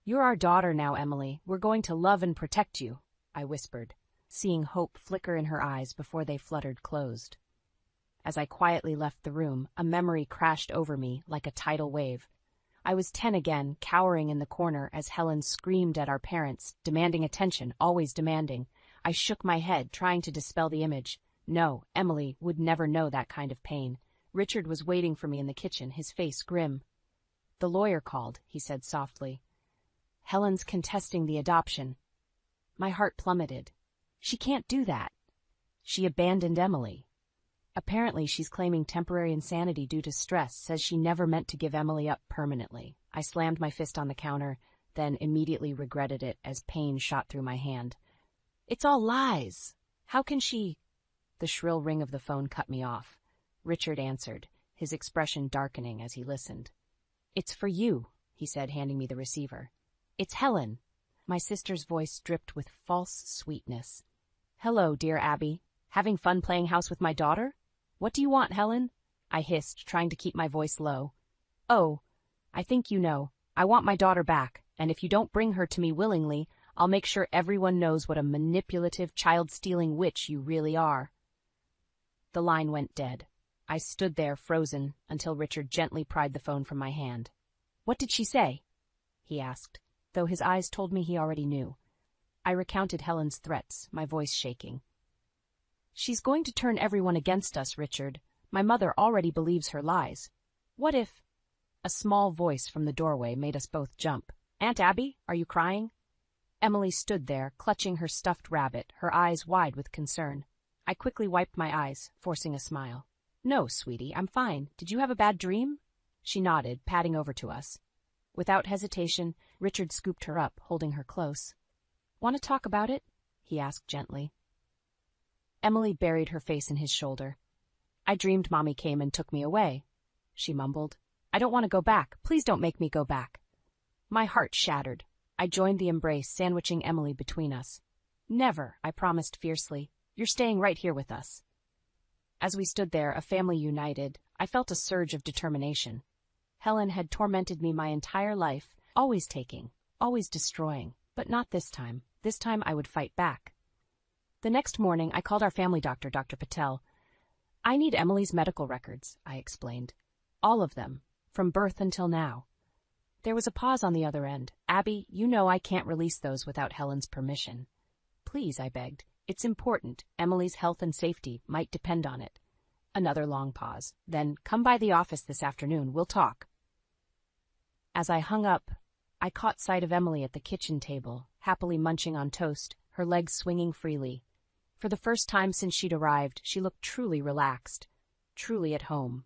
You're our daughter now, Emily. We're going to love and protect you, I whispered, seeing hope flicker in her eyes before they fluttered closed. As I quietly left the room, a memory crashed over me like a tidal wave. I was 10 again, cowering in the corner as Helen screamed at our parents, demanding attention, always demanding. I shook my head, trying to dispel the image. No, Emily would never know that kind of pain. Richard was waiting for me in the kitchen, his face grim. The lawyer called, he said softly. Helen's contesting the adoption. My heart plummeted. She can't do that. She abandoned Emily. Apparently she's claiming temporary insanity due to stress, says she never meant to give Emily up permanently. I slammed my fist on the counter, then immediately regretted it as pain shot through my hand. It's all lies. How can she... The shrill ring of the phone cut me off. Richard answered, his expression darkening as he listened. It's for you, he said, handing me the receiver. It's Helen. My sister's voice dripped with false sweetness. Hello, dear Abby. Having fun playing house with my daughter? What do you want, Helen? I hissed, trying to keep my voice low. Oh, I think you know. I want my daughter back, and if you don't bring her to me willingly, I'll make sure everyone knows what a manipulative, child-stealing witch you really are. The line went dead. I stood there, frozen, until Richard gently pried the phone from my hand. What did she say? He asked, though his eyes told me he already knew. I recounted Helen's threats, my voice shaking. She's going to turn everyone against us, Richard. My mother already believes her lies. What if... A small voice from the doorway made us both jump. Aunt Abby, are you crying? Emily stood there, clutching her stuffed rabbit, her eyes wide with concern. I quickly wiped my eyes, forcing a smile. No, sweetie, I'm fine. Did you have a bad dream? She nodded, padding over to us. Without hesitation, Richard scooped her up, holding her close. Want to talk about it? He asked gently. Emily buried her face in his shoulder. I dreamed Mommy came and took me away, she mumbled. I don't want to go back. Please don't make me go back. My heart shattered. I joined the embrace, sandwiching Emily between us. Never, I promised fiercely. You're staying right here with us. As we stood there, a family united, I felt a surge of determination. Helen had tormented me my entire life, always taking, always destroying, but not this time. This time I would fight back. The next morning, I called our family doctor, Dr. Patel. I need Emily's medical records, I explained. All of them, from birth until now. There was a pause on the other end. Abby, you know I can't release those without Helen's permission. Please, I begged. It's important. Emily's health and safety might depend on it. Another long pause. Then, come by the office this afternoon. We'll talk. As I hung up, I caught sight of Emily at the kitchen table, happily munching on toast, her legs swinging freely. For the first time since she'd arrived, she looked truly relaxed, truly at home.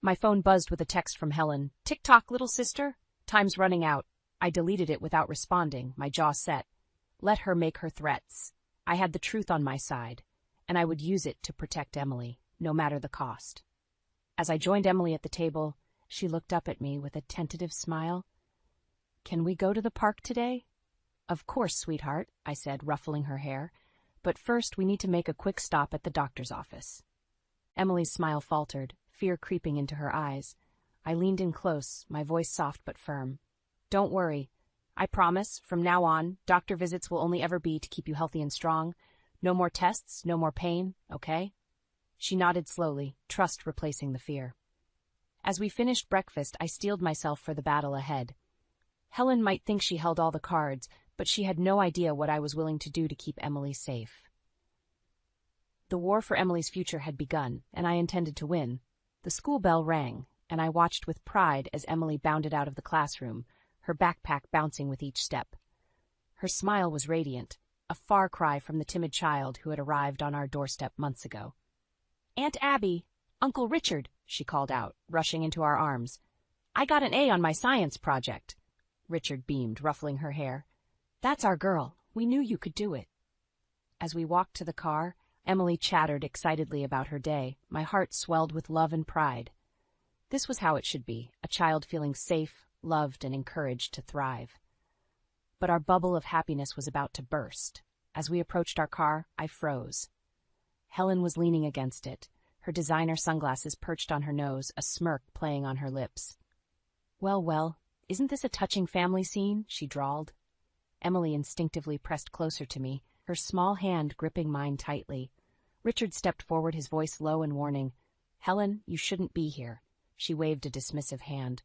My phone buzzed with a text from Helen. "Tick-tock, little sister? Time's running out." I deleted it without responding, my jaw set. Let her make her threats. I had the truth on my side, and I would use it to protect Emily, no matter the cost. As I joined Emily at the table, she looked up at me with a tentative smile. "Can we go to the park today?" "Of course, sweetheart," I said, ruffling her hair. "But first we need to make a quick stop at the doctor's office." Emily's smile faltered, fear creeping into her eyes. I leaned in close, my voice soft but firm. "Don't worry. I promise, from now on, doctor visits will only ever be to keep you healthy and strong. No more tests, no more pain, okay?" She nodded slowly, trust replacing the fear. As we finished breakfast, I steeled myself for the battle ahead. Helen might think she held all the cards, but she had no idea what I was willing to do to keep Emily safe. The war for Emily's future had begun, and I intended to win. The school bell rang, and I watched with pride as Emily bounded out of the classroom, her backpack bouncing with each step. Her smile was radiant, a far cry from the timid child who had arrived on our doorstep months ago. "Aunt Abby! Uncle Richard!" she called out, rushing into our arms. "I got an A on my science project." Richard beamed, ruffling her hair. "That's our girl. We knew you could do it." As we walked to the car, Emily chattered excitedly about her day. My heart swelled with love and pride. This was how it should be, a child feeling safe, loved, and encouraged to thrive. But our bubble of happiness was about to burst. As we approached our car, I froze. Helen was leaning against it, her designer sunglasses perched on her nose, a smirk playing on her lips. Well, isn't this a touching family scene?" she drawled. Emily instinctively pressed closer to me, her small hand gripping mine tightly. Richard stepped forward, his voice low and warning. "Helen, you shouldn't be here." She waved a dismissive hand.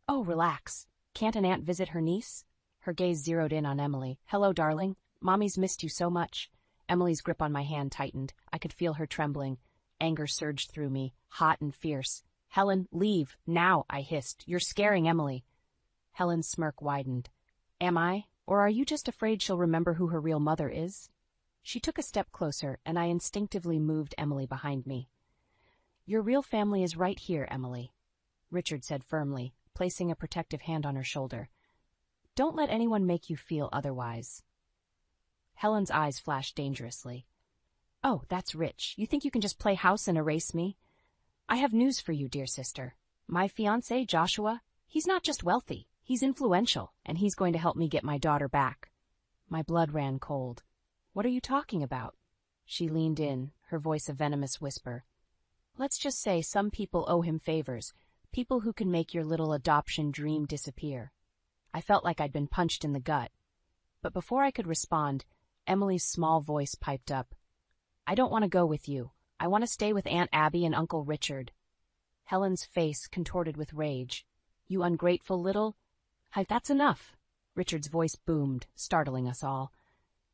"Oh, relax. Can't an aunt visit her niece?" Her gaze zeroed in on Emily. "Hello, darling. Mommy's missed you so much." Emily's grip on my hand tightened. I could feel her trembling. Anger surged through me, hot and fierce. "Helen, leave, now," I hissed. "You're scaring Emily." Helen's smirk widened. "Am I? Or are you just afraid she'll remember who her real mother is?" She took a step closer, and I instinctively moved Emily behind me. "Your real family is right here, Emily," Richard said firmly, placing a protective hand on her shoulder. "Don't let anyone make you feel otherwise." Helen's eyes flashed dangerously. "Oh, that's rich. You think you can just play house and erase me? I have news for you, dear sister. My fiancé, Joshua, he's not just wealthy, he's influential, and he's going to help me get my daughter back." My blood ran cold. "What are you talking about?" She leaned in, her voice a venomous whisper. "Let's just say some people owe him favors, people who can make your little adoption dream disappear." I felt like I'd been punched in the gut. But before I could respond, Emily's small voice piped up. "I don't want to go with you. I want to stay with Aunt Abby and Uncle Richard." Helen's face contorted with rage. "You ungrateful little—" "That's enough." Richard's voice boomed, startling us all.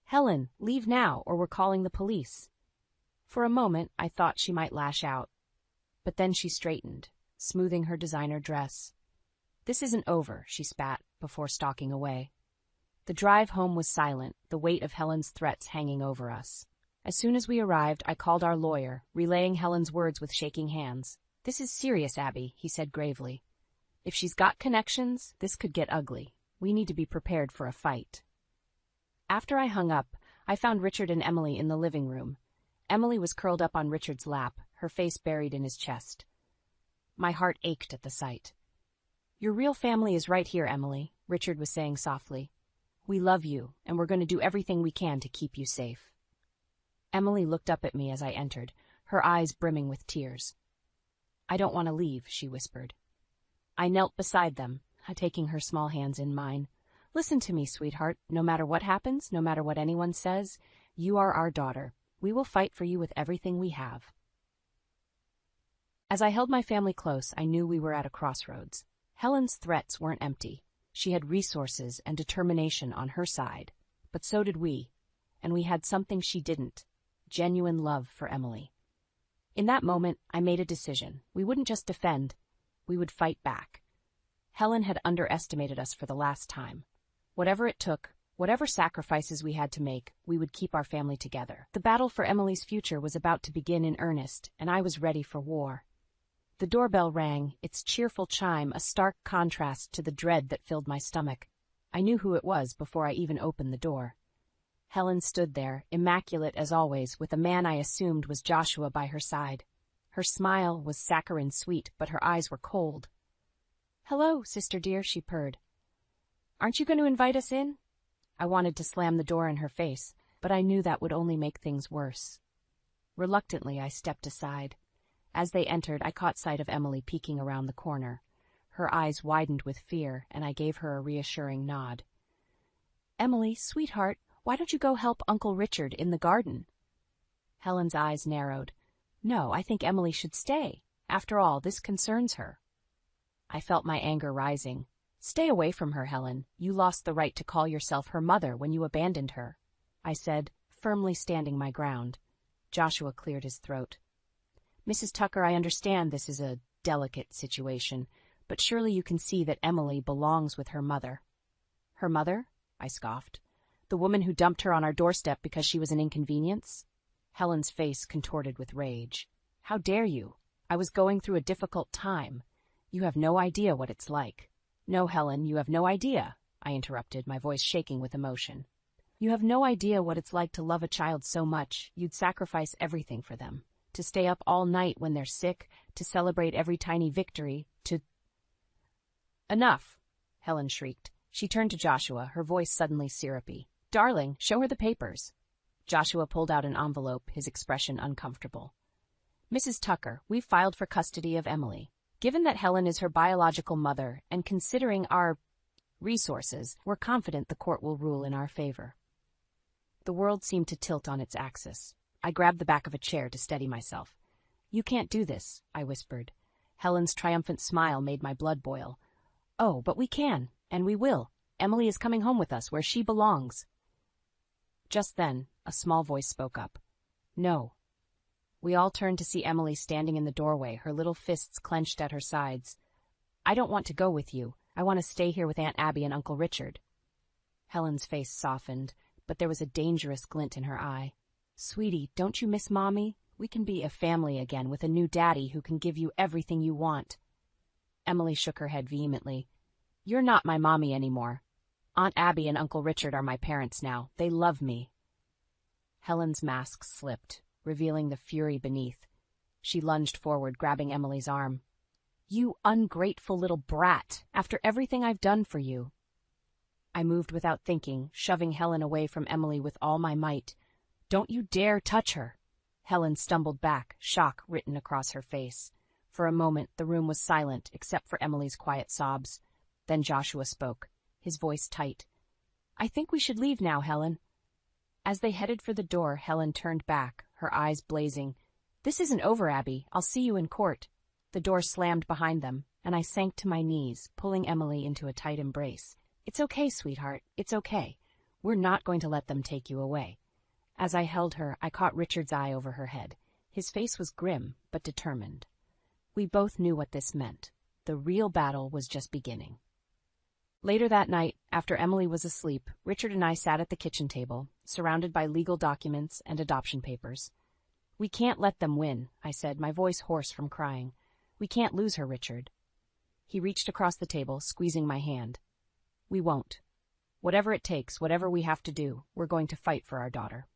"Helen, leave now, or we're calling the police." For a moment, I thought she might lash out. But then she straightened, smoothing her designer dress. "This isn't over," she spat, before stalking away. The drive home was silent, the weight of Helen's threats hanging over us. As soon as we arrived, I called our lawyer, relaying Helen's words with shaking hands. "This is serious, Abby," he said gravely. "If she's got connections, this could get ugly. We need to be prepared for a fight." After I hung up, I found Richard and Emily in the living room. Emily was curled up on Richard's lap, her face buried in his chest. My heart ached at the sight. "Your real family is right here, Emily," Richard was saying softly. "We love you, and we're going to do everything we can to keep you safe." Emily looked up at me as I entered, her eyes brimming with tears. "I don't want to leave," she whispered. I knelt beside them, taking her small hands in mine. "Listen to me, sweetheart. No matter what happens, no matter what anyone says, you are our daughter. We will fight for you with everything we have." As I held my family close, I knew we were at a crossroads. Helen's threats weren't empty. She had resources and determination on her side, but so did we, and we had something she didn't: genuine love for Emily. In that moment, I made a decision. We wouldn't just defend, we would fight back. Helen had underestimated us for the last time. Whatever it took, whatever sacrifices we had to make, we would keep our family together. The battle for Emily's future was about to begin in earnest, and I was ready for war. The doorbell rang, its cheerful chime a stark contrast to the dread that filled my stomach. I knew who it was before I even opened the door. Helen stood there, immaculate as always, with a man I assumed was Joshua by her side. Her smile was saccharine sweet, but her eyes were cold. "Hello, sister dear," she purred. "Aren't you going to invite us in?" I wanted to slam the door in her face, but I knew that would only make things worse. Reluctantly, I stepped aside. As they entered, I caught sight of Emily peeking around the corner. Her eyes widened with fear, and I gave her a reassuring nod. "Emily, sweetheart, why don't you go help Uncle Richard in the garden?" Helen's eyes narrowed. "No, I think Emily should stay. After all, this concerns her." I felt my anger rising. "Stay away from her, Helen. You lost the right to call yourself her mother when you abandoned her," I said, firmly standing my ground. Joshua cleared his throat. "Mrs. Tucker, I understand this is a delicate situation, but surely you can see that Emily belongs with her mother." "Her mother?" I scoffed. "The woman who dumped her on our doorstep because she was an inconvenience?" Helen's face contorted with rage. "How dare you? I was going through a difficult time. You have no idea what it's like." "No, Helen, you have no idea," I interrupted, my voice shaking with emotion. "You have no idea what it's like to love a child so much, you'd sacrifice everything for them. To stay up all night when they're sick, to celebrate every tiny victory, to—" "Enough!" Helen shrieked. She turned to Joshua, her voice suddenly syrupy. "Darling, show her the papers." Joshua pulled out an envelope, his expression uncomfortable. "Mrs. Tucker, we've filed for custody of Emily. Given that Helen is her biological mother, and considering our resources, we're confident the court will rule in our favor." The world seemed to tilt on its axis. I grabbed the back of a chair to steady myself. "You can't do this," I whispered. Helen's triumphant smile made my blood boil. "Oh, but we can, and we will. Emily is coming home with us, where she belongs." Just then, a small voice spoke up. "No." We all turned to see Emily standing in the doorway, her little fists clenched at her sides. "I don't want to go with you. I want to stay here with Aunt Abby and Uncle Richard." Helen's face softened, but there was a dangerous glint in her eye. "Sweetie, don't you miss Mommy? We can be a family again with a new daddy who can give you everything you want." Emily shook her head vehemently. "You're not my mommy anymore. Aunt Abby and Uncle Richard are my parents now. They love me." Helen's mask slipped, revealing the fury beneath. She lunged forward, grabbing Emily's arm. "You ungrateful little brat! After everything I've done for you!" I moved without thinking, shoving Helen away from Emily with all my might. "Don't you dare touch her!" Helen stumbled back, shock written across her face. For a moment, the room was silent, except for Emily's quiet sobs. Then Joshua spoke, his voice tight. "I think we should leave now, Helen." As they headed for the door, Helen turned back, her eyes blazing. "This isn't over, Abby. I'll see you in court." The door slammed behind them, and I sank to my knees, pulling Emily into a tight embrace. "It's okay, sweetheart. It's okay. We're not going to let them take you away." As I held her, I caught Richard's eye over her head. His face was grim, but determined. We both knew what this meant. The real battle was just beginning. Later that night, after Emily was asleep, Richard and I sat at the kitchen table, surrounded by legal documents and adoption papers. "We can't let them win," I said, my voice hoarse from crying. "We can't lose her, Richard." He reached across the table, squeezing my hand. "We won't. Whatever it takes, whatever we have to do, we're going to fight for our daughter."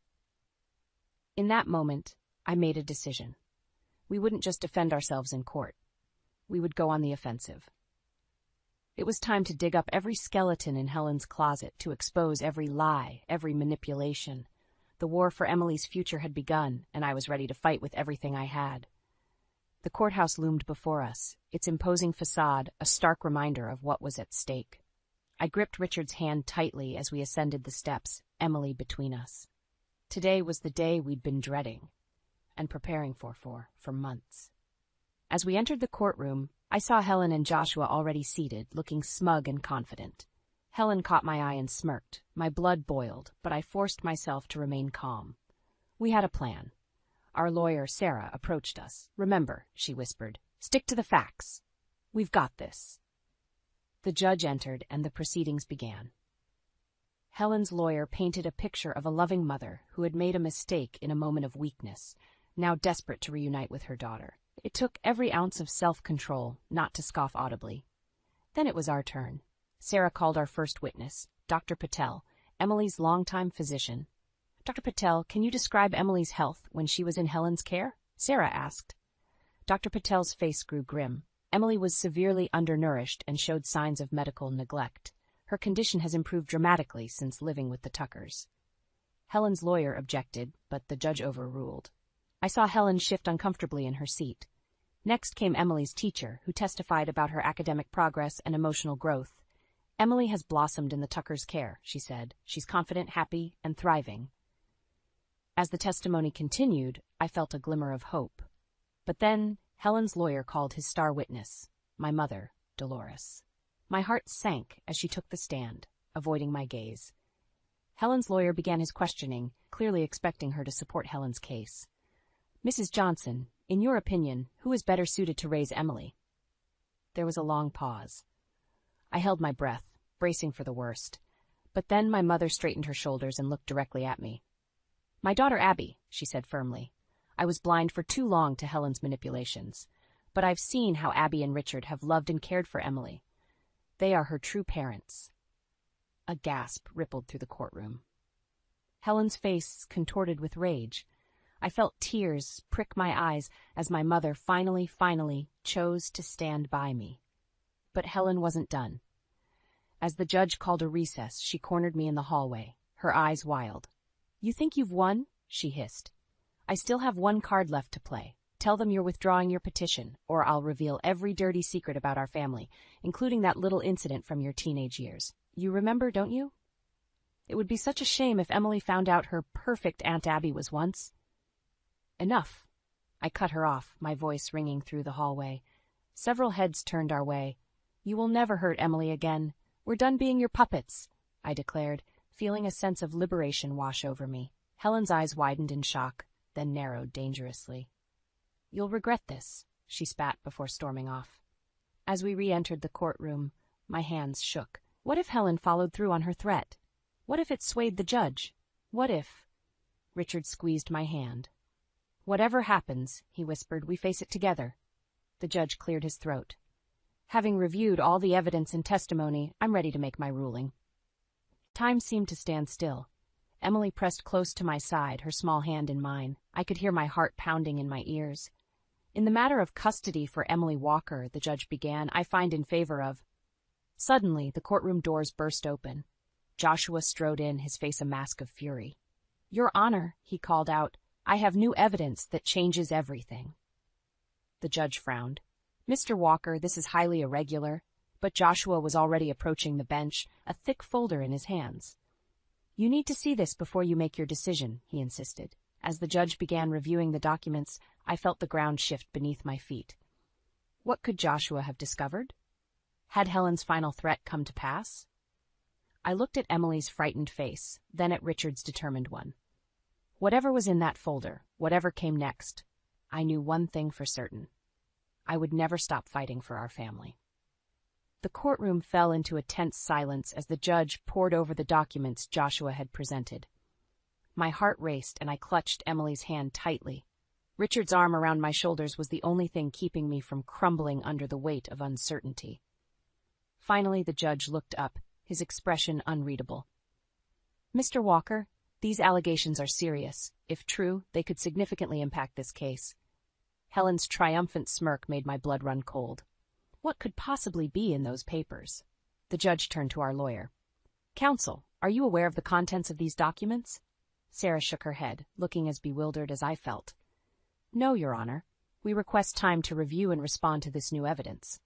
In that moment, I made a decision. We wouldn't just defend ourselves in court. we would go on the offensive. It was time to dig up every skeleton in Helen's closet, to expose every lie, every manipulation. The war for Emily's future had begun, and I was ready to fight with everything I had. The courthouse loomed before us, its imposing facade a stark reminder of what was at stake. I gripped Richard's hand tightly as we ascended the steps, Emily between us. Today was the day we'd been dreading and preparing for months. As we entered the courtroom, I saw Helen and Joshua already seated, looking smug and confident. Helen caught my eye and smirked. My blood boiled, but I forced myself to remain calm. We had a plan. Our lawyer, Sarah, approached us. "Remember," she whispered, "stick to the facts. We've got this." The judge entered, and the proceedings began. Helen's lawyer painted a picture of a loving mother who had made a mistake in a moment of weakness, now desperate to reunite with her daughter. It took every ounce of self-control not to scoff audibly. Then it was our turn. Sarah called our first witness, Dr. Patel, Emily's longtime physician. "Dr. Patel, can you describe Emily's health when she was in Helen's care?" Sarah asked. Dr. Patel's face grew grim. Emily was severely undernourished and showed signs of medical neglect. Her condition has improved dramatically since living with the Tuckers. Helen's lawyer objected, but the judge overruled. I saw Helen shift uncomfortably in her seat. Next came Emily's teacher, who testified about her academic progress and emotional growth. "Emily has blossomed in the Tuckers' care," she said. "She's confident, happy, and thriving." As the testimony continued, I felt a glimmer of hope. But then Helen's lawyer called his star witness, my mother, Dolores. My heart sank as she took the stand, avoiding my gaze. Helen's lawyer began his questioning, clearly expecting her to support Helen's case. "Mrs. Johnson, in your opinion, who is better suited to raise Emily?" There was a long pause. I held my breath, bracing for the worst. But then my mother straightened her shoulders and looked directly at me. "My daughter Abby," she said firmly. "I was blind for too long to Helen's manipulations, but I've seen how Abby and Richard have loved and cared for Emily. They are her true parents." A gasp rippled through the courtroom. Helen's face contorted with rage. I felt tears prick my eyes as my mother finally chose to stand by me. But Helen wasn't done. As the judge called a recess, she cornered me in the hallway, her eyes wild. "You think you've won?" she hissed. "I still have one card left to play. Tell them you're withdrawing your petition, or I'll reveal every dirty secret about our family, including that little incident from your teenage years. You remember, don't you? It would be such a shame if Emily found out her perfect Aunt Abby was once." "Enough." I cut her off, my voice ringing through the hallway. Several heads turned our way. "You will never hurt Emily again. We're done being your puppets," I declared, feeling a sense of liberation wash over me. Helen's eyes widened in shock, then narrowed dangerously. "You'll regret this," she spat before storming off. As we re-entered the courtroom, my hands shook. What if Helen followed through on her threat? What if it swayed the judge? What if... Richard squeezed my hand. "Whatever happens," he whispered, "we face it together." The judge cleared his throat. "Having reviewed all the evidence and testimony, I'm ready to make my ruling." Time seemed to stand still. Emily pressed close to my side, her small hand in mine. I could hear my heart pounding in my ears. "In the matter of custody for Emily Walker," the judge began, "I find in favor of..." Suddenly, the courtroom doors burst open. Joshua strode in, his face a mask of fury. "Your Honor," he called out, "I have new evidence that changes everything." The judge frowned. "Mr. Walker, this is highly irregular." But Joshua was already approaching the bench, a thick folder in his hands. "You need to see this before you make your decision," he insisted. As the judge began reviewing the documents, I felt the ground shift beneath my feet. What could Joshua have discovered? Had Helen's final threat come to pass? I looked at Emily's frightened face, then at Richard's determined one. Whatever was in that folder, whatever came next, I knew one thing for certain. I would never stop fighting for our family. The courtroom fell into a tense silence as the judge pored over the documents Joshua had presented. My heart raced and I clutched Emily's hand tightly. Richard's arm around my shoulders was the only thing keeping me from crumbling under the weight of uncertainty. Finally, the judge looked up, his expression unreadable. "Mr. Walker, these allegations are serious. If true, they could significantly impact this case." Helen's triumphant smirk made my blood run cold. What could possibly be in those papers? The judge turned to our lawyer. Counsel, are you aware of the contents of these documents? Sarah shook her head, looking as bewildered as I felt. No, Your Honor. We request time to review and respond to this new evidence.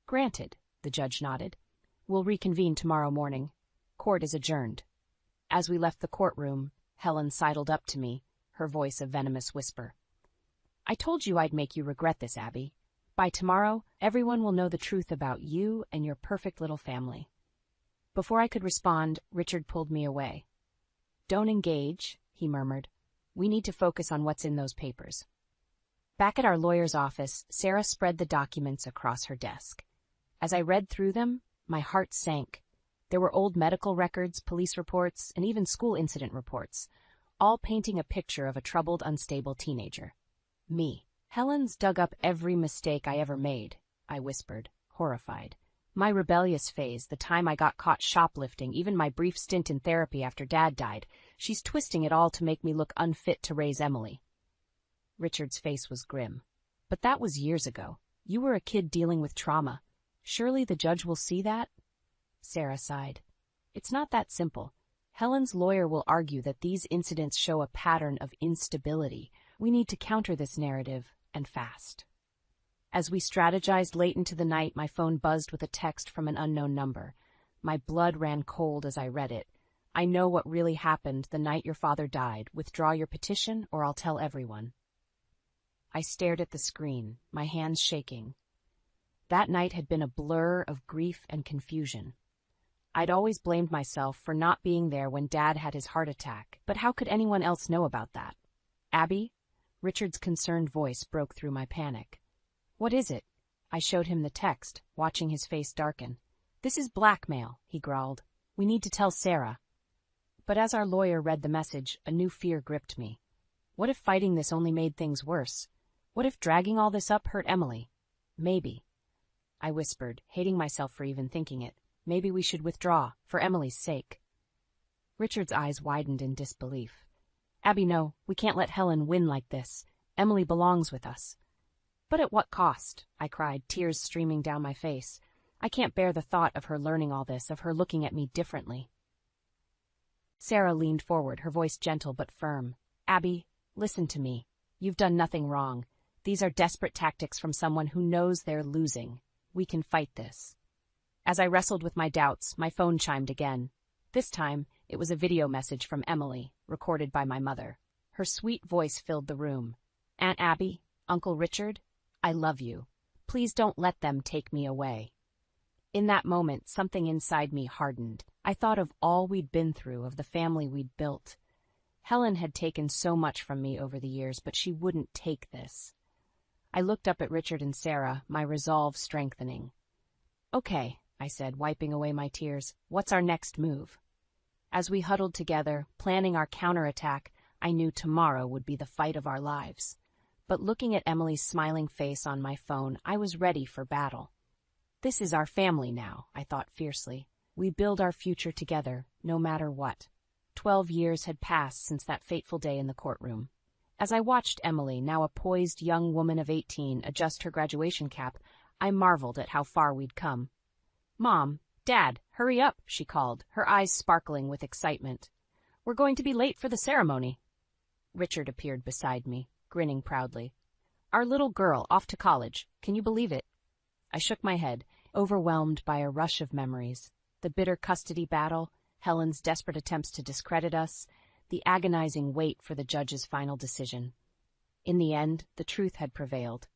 Granted, the judge nodded. We'll reconvene tomorrow morning. Court is adjourned. As we left the courtroom, Helen sidled up to me, her voice a venomous whisper. I told you I'd make you regret this, Abby. By tomorrow, everyone will know the truth about you and your perfect little family. Before I could respond, Richard pulled me away. Don't engage, he murmured. We need to focus on what's in those papers. Back at our lawyer's office, Sarah spread the documents across her desk. As I read through them, my heart sank. There were old medical records, police reports, and even school incident reports, all painting a picture of a troubled, unstable teenager. Me. Helen's dug up every mistake I ever made, I whispered, horrified. My rebellious phase, the time I got caught shoplifting, even my brief stint in therapy after Dad died. She's twisting it all to make me look unfit to raise Emily. Richard's face was grim. But that was years ago. You were a kid dealing with trauma. Surely the judge will see that? Sarah sighed. It's not that simple. Helen's lawyer will argue that these incidents show a pattern of instability. We need to counter this narrative, and fast. As we strategized late into the night, my phone buzzed with a text from an unknown number. My blood ran cold as I read it. I know what really happened the night your father died. Withdraw your petition, or I'll tell everyone. I stared at the screen, my hands shaking. That night had been a blur of grief and confusion. I'd always blamed myself for not being there when Dad had his heart attack, but how could anyone else know about that? Abby? Richard's concerned voice broke through my panic. What is it? I showed him the text, watching his face darken. This is blackmail, he growled. We need to tell Sarah. But as our lawyer read the message, a new fear gripped me. What if fighting this only made things worse? What if dragging all this up hurt Emily? Maybe. I whispered, hating myself for even thinking it. Maybe we should withdraw, for Emily's sake. Richard's eyes widened in disbelief. Abby, no, we can't let Helen win like this. Emily belongs with us. But at what cost? I cried, tears streaming down my face. I can't bear the thought of her learning all this, of her looking at me differently. Sarah leaned forward, her voice gentle but firm. Abby, listen to me. You've done nothing wrong. These are desperate tactics from someone who knows they're losing. We can fight this. As I wrestled with my doubts, my phone chimed again. This time, it was a video message from Emily, recorded by my mother. Her sweet voice filled the room. Aunt Abby, Uncle Richard, I love you. Please don't let them take me away. In that moment, something inside me hardened. I thought of all we'd been through, of the family we'd built. Helen had taken so much from me over the years, but she wouldn't take this. I looked up at Richard and Sarah, my resolve strengthening. Okay, I said, wiping away my tears. What's our next move? As we huddled together, planning our counterattack, I knew tomorrow would be the fight of our lives. But looking at Emily's smiling face on my phone, I was ready for battle. This is our family now, I thought fiercely. We build our future together, no matter what. 12 years had passed since that fateful day in the courtroom. As I watched Emily, now a poised young woman of 18, adjust her graduation cap, I marveled at how far we'd come. Mom, Dad, hurry up, she called, her eyes sparkling with excitement. We're going to be late for the ceremony. Richard appeared beside me, grinning proudly. Our little girl off to college. Can you believe it? I shook my head, overwhelmed by a rush of memories. The bitter custody battle, Helen's desperate attempts to discredit us, the agonizing wait for the judge's final decision. In the end, the truth had prevailed.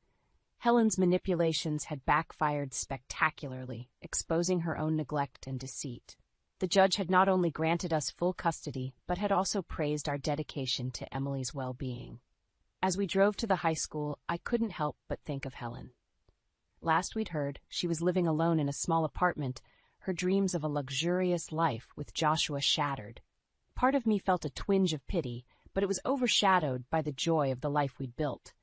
Helen's manipulations had backfired spectacularly, exposing her own neglect and deceit. The judge had not only granted us full custody, but had also praised our dedication to Emily's well-being. As we drove to the high school, I couldn't help but think of Helen. Last we'd heard, she was living alone in a small apartment, her dreams of a luxurious life with Joshua shattered. Part of me felt a twinge of pity, but it was overshadowed by the joy of the life we'd built.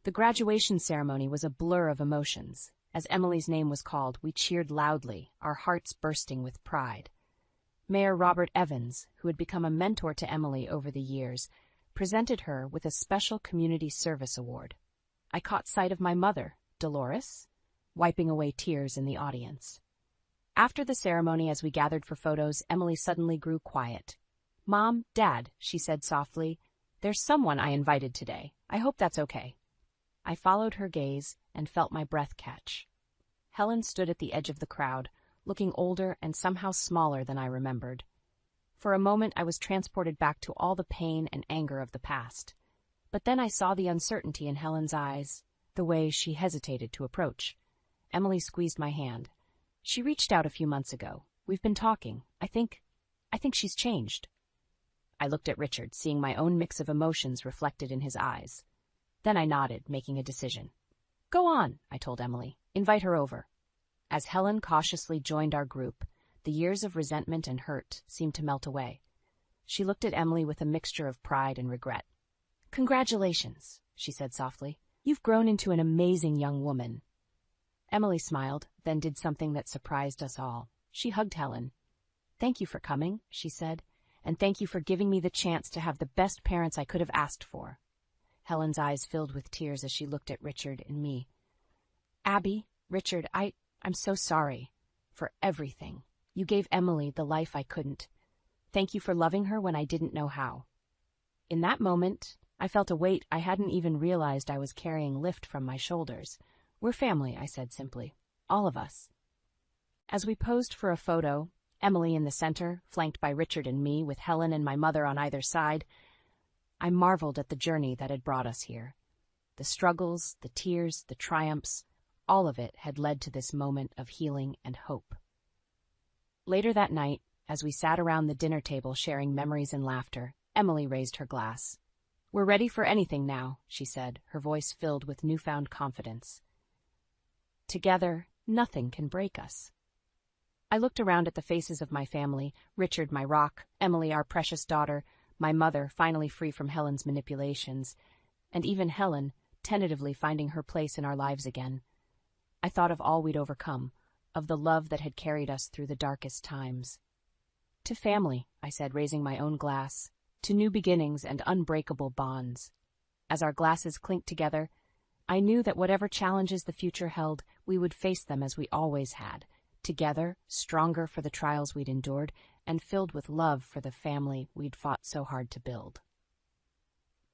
The graduation ceremony was a blur of emotions. As Emily's name was called, we cheered loudly, our hearts bursting with pride. Mayor Robert Evans, who had become a mentor to Emily over the years, presented her with a special community service award. I caught sight of my mother, Dolores. wiping away tears in the audience. After the ceremony, as we gathered for photos, Emily suddenly grew quiet. "Mom, Dad," she said softly, "there's someone I invited today. I hope that's okay." I followed her gaze and felt my breath catch. Helen stood at the edge of the crowd, looking older and somehow smaller than I remembered. For a moment I was transported back to all the pain and anger of the past. But then I saw the uncertainty in Helen's eyes, the way she hesitated to approach. Emily squeezed my hand. "She reached out a few months ago. We've been talking. I think she's changed." I looked at Richard, seeing my own mix of emotions reflected in his eyes. Then I nodded, making a decision. "Go on," I told Emily. "Invite her over." As Helen cautiously joined our group, the years of resentment and hurt seemed to melt away. She looked at Emily with a mixture of pride and regret. "Congratulations," she said softly. "You've grown into an amazing young woman." Emily smiled, then did something that surprised us all. She hugged Helen. "Thank you for coming," she said, "and thank you for giving me the chance to have the best parents I could have asked for." Helen's eyes filled with tears as she looked at Richard and me. "Abby, Richard, I'm so sorry for everything. You gave Emily the life I couldn't. Thank you for loving her when I didn't know how." In that moment, I felt a weight I hadn't even realized I was carrying lift from my shoulders. "We're family," I said simply. "All of us." As we posed for a photo, Emily in the center, flanked by Richard and me, with Helen and my mother on either side, I marveled at the journey that had brought us here. The struggles, the tears, the triumphs, all of it had led to this moment of healing and hope. Later that night, as we sat around the dinner table sharing memories and laughter, Emily raised her glass. "We're ready for anything now," she said, her voice filled with newfound confidence. "Together, nothing can break us." I looked around at the faces of my family, Richard, my rock, Emily, our precious daughter, my mother, finally free from Helen's manipulations, and even Helen, tentatively finding her place in our lives again. I thought of all we'd overcome, of the love that had carried us through the darkest times. "To family," I said, raising my own glass, "to new beginnings and unbreakable bonds." As our glasses clinked together, I knew that whatever challenges the future held, we would face them as we always had, together, stronger for the trials we'd endured, and filled with love for the family we'd fought so hard to build.